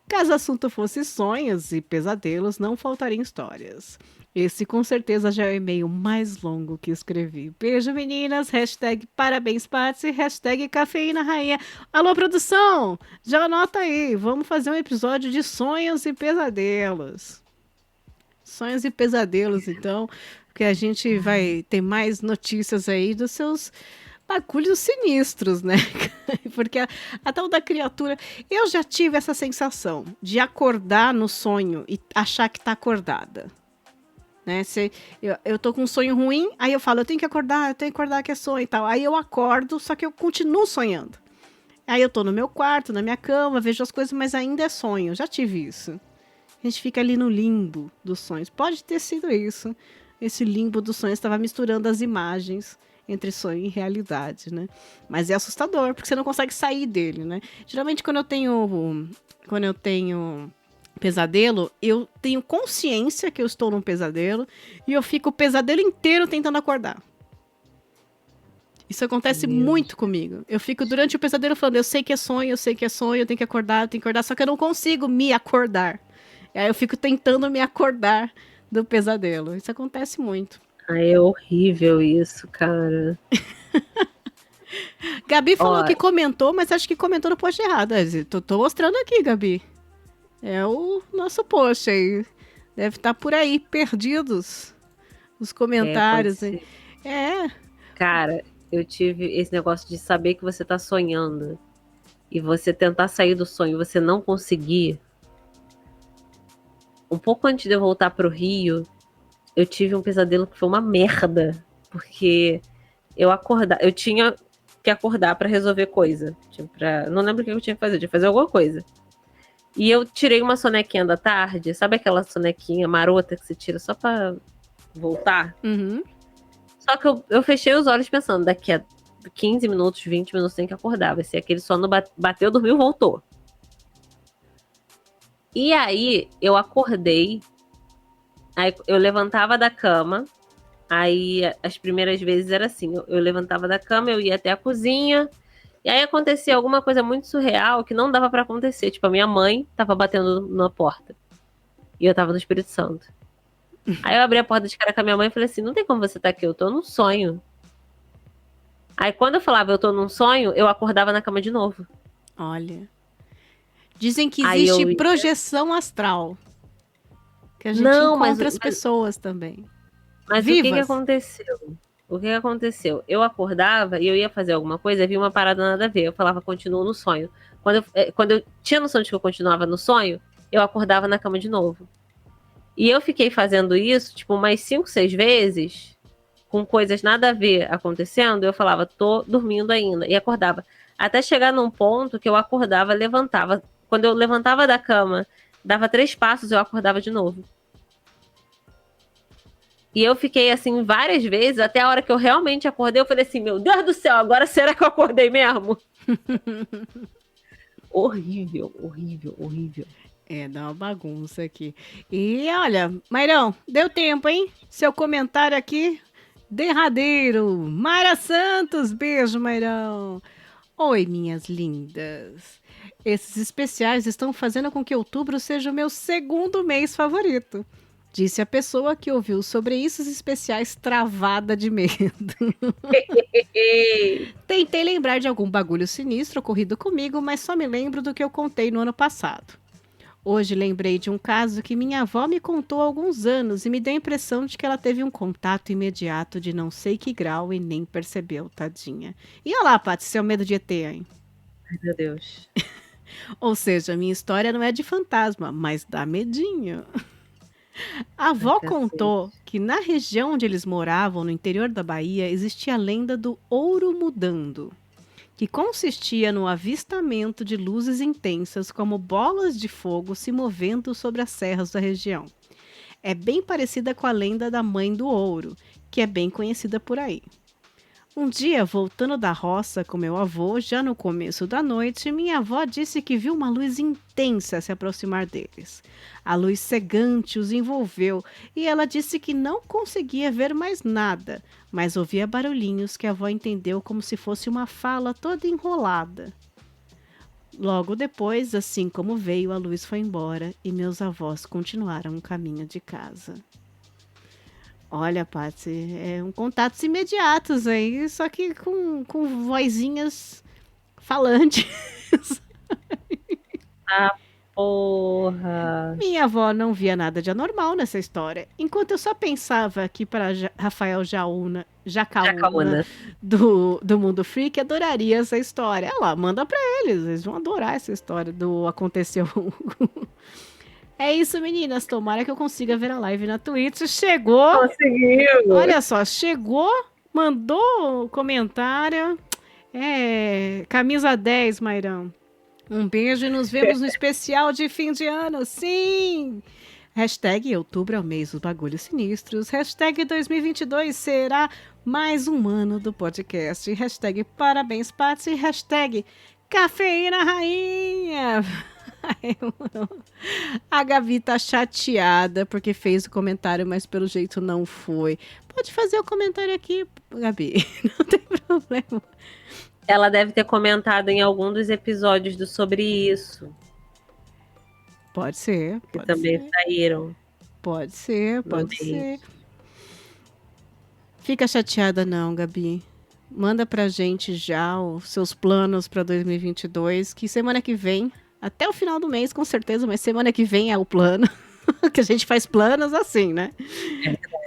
Caso o assunto fosse sonhos e pesadelos, não faltariam histórias. Esse com certeza já é o e-mail mais longo que escrevi. Beijo, meninas. Hashtag parabéns, Patsy. Hashtag cafeína rainha. Alô, produção! Já anota aí. Vamos fazer um episódio de sonhos e pesadelos. Sonhos e pesadelos, então, porque a gente vai ter mais notícias aí dos seus bagulhos sinistros, né? Porque a tal da criatura... Eu já tive essa sensação de acordar no sonho e achar que tá acordada. Né? Eu tô com um sonho ruim, aí eu falo, eu tenho que acordar que é sonho e tal. Aí eu acordo, só que eu continuo sonhando. Aí eu tô no meu quarto, na minha cama, vejo as coisas, mas ainda é sonho. Já tive isso. A gente fica ali no limbo dos sonhos. Pode ter sido isso. Esse limbo dos sonhos estava misturando as imagens entre sonho e realidade, né? Mas é assustador, porque você não consegue sair dele, né? Geralmente, quando eu tenho pesadelo, eu tenho consciência que eu estou num pesadelo e eu fico o pesadelo inteiro tentando acordar. Isso acontece muito comigo. Eu fico durante o pesadelo falando, eu sei que é sonho, eu tenho que acordar, só que eu não consigo me acordar. E aí eu fico tentando me acordar do pesadelo. Isso acontece muito. Ai, é horrível isso, cara. Gabi falou que comentou, mas acho que comentou no post errado. Tô mostrando aqui, Gabi. É o nosso post aí. Deve estar por aí, perdidos os comentários. Cara, eu tive esse negócio de saber que você tá sonhando e você tentar sair do sonho e você não conseguir. Um pouco antes de eu voltar pro Rio, eu tive um pesadelo que foi uma merda. Porque eu tinha que acordar pra resolver coisa. Não lembro o que eu tinha que fazer. Eu tinha que fazer alguma coisa. E eu tirei uma sonequinha da tarde. Sabe aquela sonequinha marota que você tira só pra voltar? Uhum. Só que eu fechei os olhos pensando, daqui a 15 minutos, 20 minutos tem que acordar. Vai ser aquele sono bateu, dormiu, voltou. E aí, eu acordei, aí eu levantava da cama, aí as primeiras vezes era assim, eu levantava da cama, eu ia até a cozinha, e aí acontecia alguma coisa muito surreal que não dava pra acontecer, tipo, a minha mãe tava batendo na porta, e eu tava no Espírito Santo. Aí eu abri a porta de cara com a minha mãe e falei assim, não tem como você tá aqui, eu tô num sonho. Aí quando eu falava eu tô num sonho, eu acordava na cama de novo. Olha... Dizem que existe projeção astral. Que a gente encontra as pessoas também. Mas vivas. O que aconteceu? Eu acordava e eu ia fazer alguma coisa, havia uma parada nada a ver. Eu falava, continuo no sonho. Quando eu tinha noção de que eu continuava no sonho, eu acordava na cama de novo. E eu fiquei fazendo isso, tipo, umas 5, 6 vezes, com coisas nada a ver acontecendo. Eu falava, tô dormindo ainda. E acordava. Até chegar num ponto que eu acordava, levantava. Quando eu levantava da cama, dava 3 passos, eu acordava de novo. E eu fiquei assim várias vezes, até a hora que eu realmente acordei, eu falei assim, meu Deus do céu, agora será que eu acordei mesmo? Horrível, horrível, horrível. Dá uma bagunça aqui. E olha, Mairão, deu tempo, hein? Seu comentário aqui, derradeiro. Mayra Santos, beijo, Mairão. Oi, minhas lindas. Esses especiais estão fazendo com que outubro seja o meu segundo mês favorito. Disse a pessoa que ouviu sobre esses especiais travada de medo. Tentei lembrar de algum bagulho sinistro ocorrido comigo, mas só me lembro do que eu contei no ano passado. Hoje lembrei de um caso que minha avó me contou há alguns anos e me deu a impressão de que ela teve um contato imediato de não sei que grau e nem percebeu, tadinha. E olha lá, Paty, seu medo de ET, hein? Ai, meu Deus. Ou seja, minha história não é de fantasma, mas dá medinho. A avó contou que na região onde eles moravam, no interior da Bahia, existia a lenda do ouro mudando, que consistia no avistamento de luzes intensas como bolas de fogo se movendo sobre as serras da região. É bem parecida com a lenda da Mãe do Ouro, que é bem conhecida por aí. Um dia, voltando da roça com meu avô, já no começo da noite, minha avó disse que viu uma luz intensa se aproximar deles. A luz cegante os envolveu e ela disse que não conseguia ver mais nada, mas ouvia barulhinhos que a avó entendeu como se fosse uma fala toda enrolada. Logo depois, assim como veio, a luz foi embora e meus avós continuaram o caminho de casa. Olha, Paty, contatos imediatos aí, só que com vozinhas falantes. Ah, porra. Minha avó não via nada de anormal nessa história, enquanto eu só pensava que para Rafael Jacaúna do Mundo Freak adoraria essa história. Olha lá, manda pra eles vão adorar essa história do aconteceu. É isso, meninas. Tomara que eu consiga ver a live na Twitch. Chegou. Conseguiu. Olha só, chegou, mandou comentário. Camisa 10, Mairão. Um beijo e nos vemos no especial de fim de ano. Sim! Hashtag outubro é o mês dos bagulhos sinistros. Hashtag 2022 será mais um ano do podcast. Hashtag parabéns, Paty. Hashtag cafeína rainha. A Gabi tá chateada porque fez o comentário, mas pelo jeito não foi. Pode fazer o comentário aqui, Gabi. Não tem problema. Ela deve ter comentado em algum dos episódios do Sobre Isso. Pode ser. Que também saíram. Pode ser. Fica chateada não, Gabi. Manda pra gente já os seus planos pra 2022, que semana que vem, até o final do mês, com certeza, mas semana que vem é o plano. Que a gente faz planos assim, né?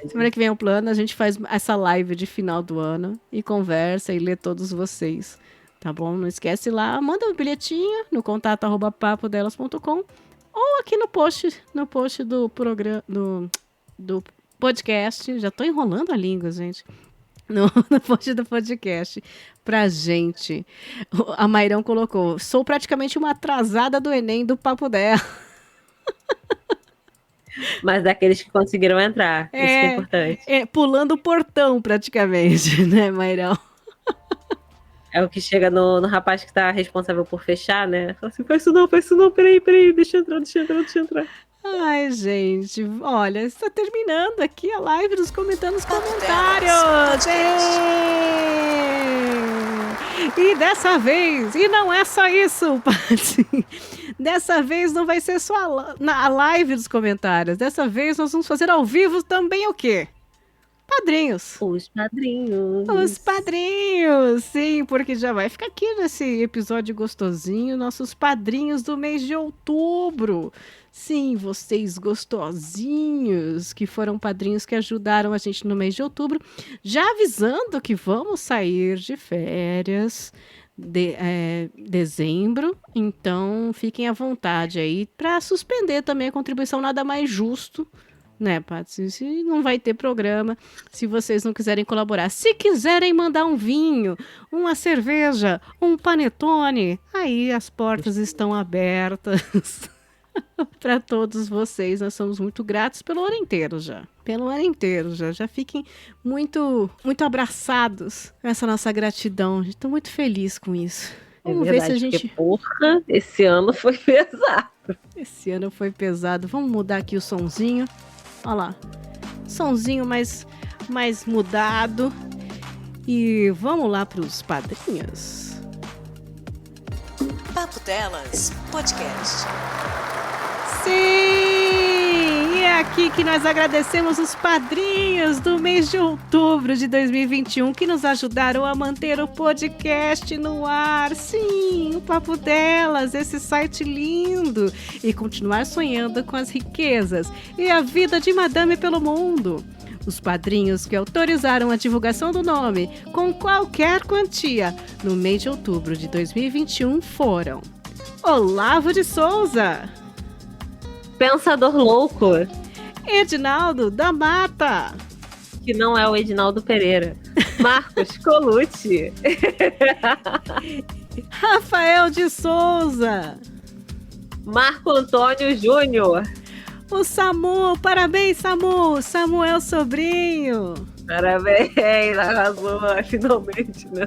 Semana que vem é o plano, a gente faz essa live de final do ano e conversa e lê todos vocês, tá bom? Não esquece lá, manda um bilhetinho no contato@papodelas.com ou aqui no post do programa, do podcast. Já tô enrolando a língua, gente. No post do podcast pra gente. A Mairão colocou: sou praticamente uma atrasada do Enem do Papo Dela. Mas daqueles que conseguiram entrar. Isso que é importante. Pulando o portão, praticamente, né, Mairão? É o que chega no rapaz que tá responsável por fechar, né? Fala assim, faz isso não, peraí, deixa eu entrar. Ai, gente, olha, está terminando aqui a live dos comentando os comentários. E dessa vez, e não é só isso, Paty. Dessa vez não vai ser só a live dos comentários. Dessa vez nós vamos fazer ao vivo também o quê? Padrinhos. Os padrinhos. Os padrinhos, sim, porque já vai ficar aqui nesse episódio gostosinho, nossos padrinhos do mês de outubro. Sim, vocês gostosinhos, que foram padrinhos que ajudaram a gente no mês de outubro, já avisando que vamos sair de férias dezembro, então fiquem à vontade aí para suspender também a contribuição, nada mais justo, né, Paty? Se não vai ter programa, se vocês não quiserem colaborar. Se quiserem mandar um vinho, uma cerveja, um panetone, aí as portas estão abertas para todos vocês. Nós somos muito gratos pelo ano inteiro já. Já fiquem muito, muito abraçados com essa nossa gratidão. Estou muito feliz com isso. Vamos ver se a gente... Porra, esse ano foi pesado. Esse ano foi pesado. Vamos mudar aqui o sonzinho. Olha lá. Sonzinho mais mudado. E vamos lá para os padrinhos. Papo Delas Podcast. Sim! E é aqui que nós agradecemos os padrinhos do mês de outubro de 2021 que nos ajudaram a manter o podcast no ar. Sim, o Papo Delas, esse site lindo. E continuar sonhando com as riquezas e a vida de Madame pelo mundo. Os padrinhos que autorizaram a divulgação do nome com qualquer quantia no mês de outubro de 2021 foram: Olavo de Souza, Pensador Louco, Edinaldo da Mata, que não é o Edinaldo Pereira, Marcos Colucci, Rafael de Souza, Marco Antônio Júnior, o Samu, parabéns Samu, Samuel Sobrinho, Parabéns, arrasou, finalmente, né?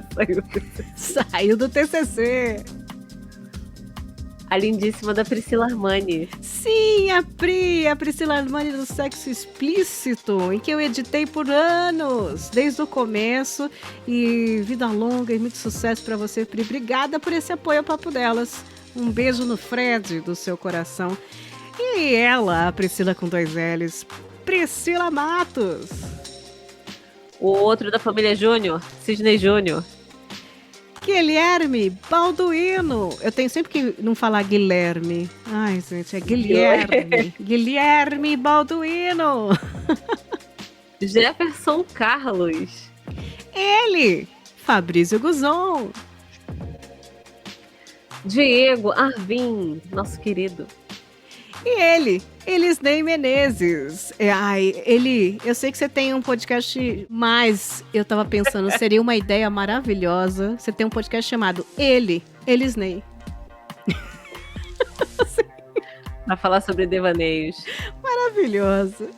Saiu do TCC. A lindíssima da Priscila Armani. Sim, a Priscila Armani do Sexo Explícito, em que eu editei por anos, desde o começo. E vida longa e muito sucesso para você, Pri. Obrigada por esse apoio ao Papo Delas. Um beijo no Fred do seu coração. E ela, a Priscila com 2 L's, Priscila Matos. O outro da família Júnior, Sidney Júnior. Guilherme Balduino. Eu tenho sempre que não falar Guilherme. Ai, gente, é Guilherme. Guilherme Balduino. Jefferson Carlos. Ele, Fabrício Guzon. Diego Arvim, nosso querido. E ele, Elisnei Menezes. Eu sei que você tem um podcast, mas eu tava pensando, seria uma ideia maravilhosa você ter um podcast chamado Elisnei. Pra falar sobre devaneios. Maravilhoso.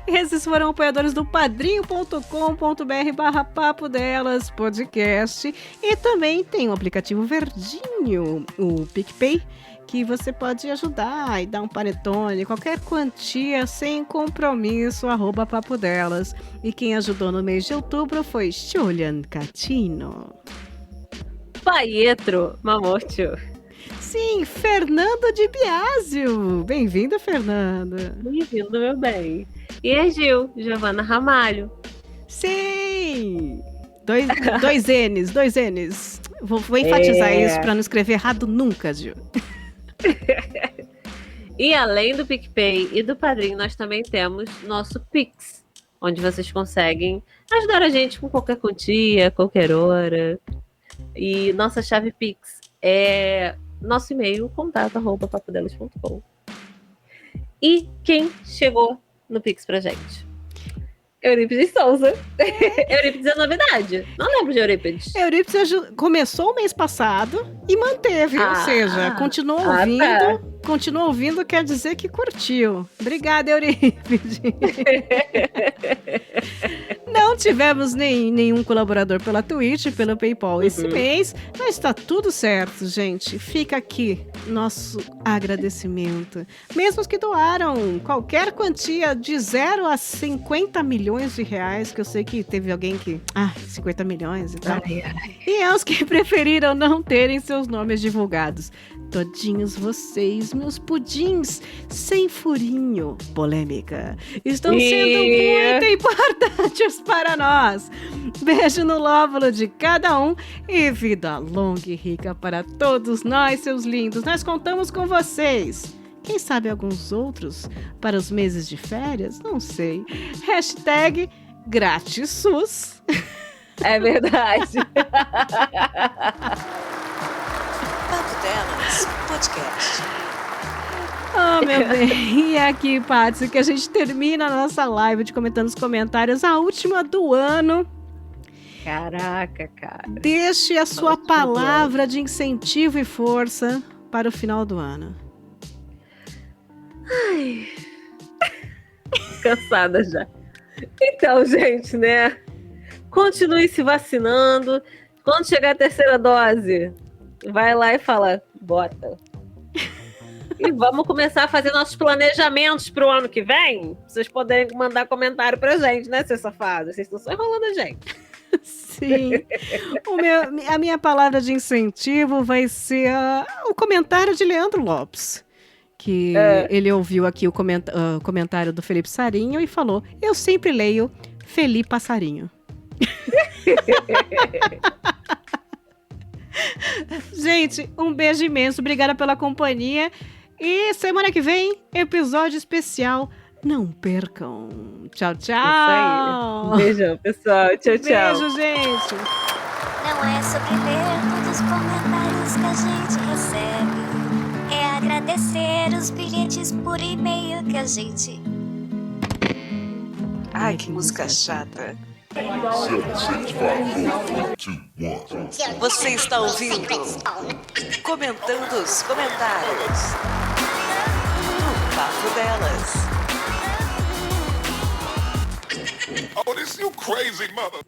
Esses foram apoiadores do padrinho.com.br/Papo Delas podcast. E também tem o aplicativo verdinho, o PicPay, que você pode ajudar e dar um panetone, qualquer quantia sem compromisso, @Papo Delas. E quem ajudou no mês de outubro foi Julian Catino. Pietro Mamortio. Sim, Fernando de Biásio. Bem-vindo, Fernando. Bem-vindo, meu bem. E a Giovana Ramalho. Sim! Dois N's. Vou enfatizar isso para não escrever errado nunca, Gil. E além do PicPay e do Padrim, nós também temos nosso Pix, onde vocês conseguem ajudar a gente com qualquer quantia, qualquer hora. E nossa chave Pix é nosso e-mail, contato@papodelas.com. E quem chegou no Pix pra gente? Eurípides Souza. Eurípides é novidade. Não lembro de Eurípides. Eurípides começou o mês passado e manteve, ou seja, continuou ouvindo. Tá. Continuou ouvindo, quer dizer que curtiu. Obrigada, Eurípides. Não tivemos nenhum colaborador pela Twitch, pelo PayPal esse mês, mas está tudo certo, gente. Fica aqui nosso agradecimento. Mesmo os que doaram qualquer quantia de 0 a 50 milhões de reais, que eu sei que teve alguém que... 50 milhões e tal. E aos que preferiram não terem seus nomes divulgados. Todinhos vocês, meus pudins, sem furinho, polêmica, estão sendo muito importantes para nós. Beijo no lóbulo de cada um e vida longa e rica para todos nós, seus lindos. Nós contamos com vocês. Quem sabe alguns outros para os meses de férias? Não sei. Hashtag grátis SUS. É verdade. Papo Delas podcast. Meu bem, e aqui, Patsy, que a gente termina a nossa live de comentando os comentários, a última do ano. Caraca, cara. Deixe a sua palavra de incentivo e força para o final do ano. Ai. Cansada já. Então, gente, né? Continue se vacinando. Quando chegar a terceira dose, vai lá e fala, bota. E vamos começar a fazer nossos planejamentos pro ano que vem. Pra vocês poderem mandar comentário pra gente, né, seus safados? Vocês estão só enrolando a gente. Sim. A minha palavra de incentivo vai ser o comentário de Leandro Lopes. Que ele ouviu aqui o comentário do Felipe Sarinho e falou: eu sempre leio Felipe Passarinho. Gente, um beijo imenso. Obrigada pela companhia. E semana que vem, episódio especial. Não percam. Tchau, tchau. Isso aí. Beijão, pessoal. Tchau, tchau. Beijo, gente. Não é sobre ler todos os comentários que a gente recebe. É agradecer os bilhetes por e-mail que a gente... Ai, que música chata. 7, 6, 5, 4, 3, 2, 1. Você está ouvindo? Comentando os comentários. No Papo Delas. Oh, this You crazy mother.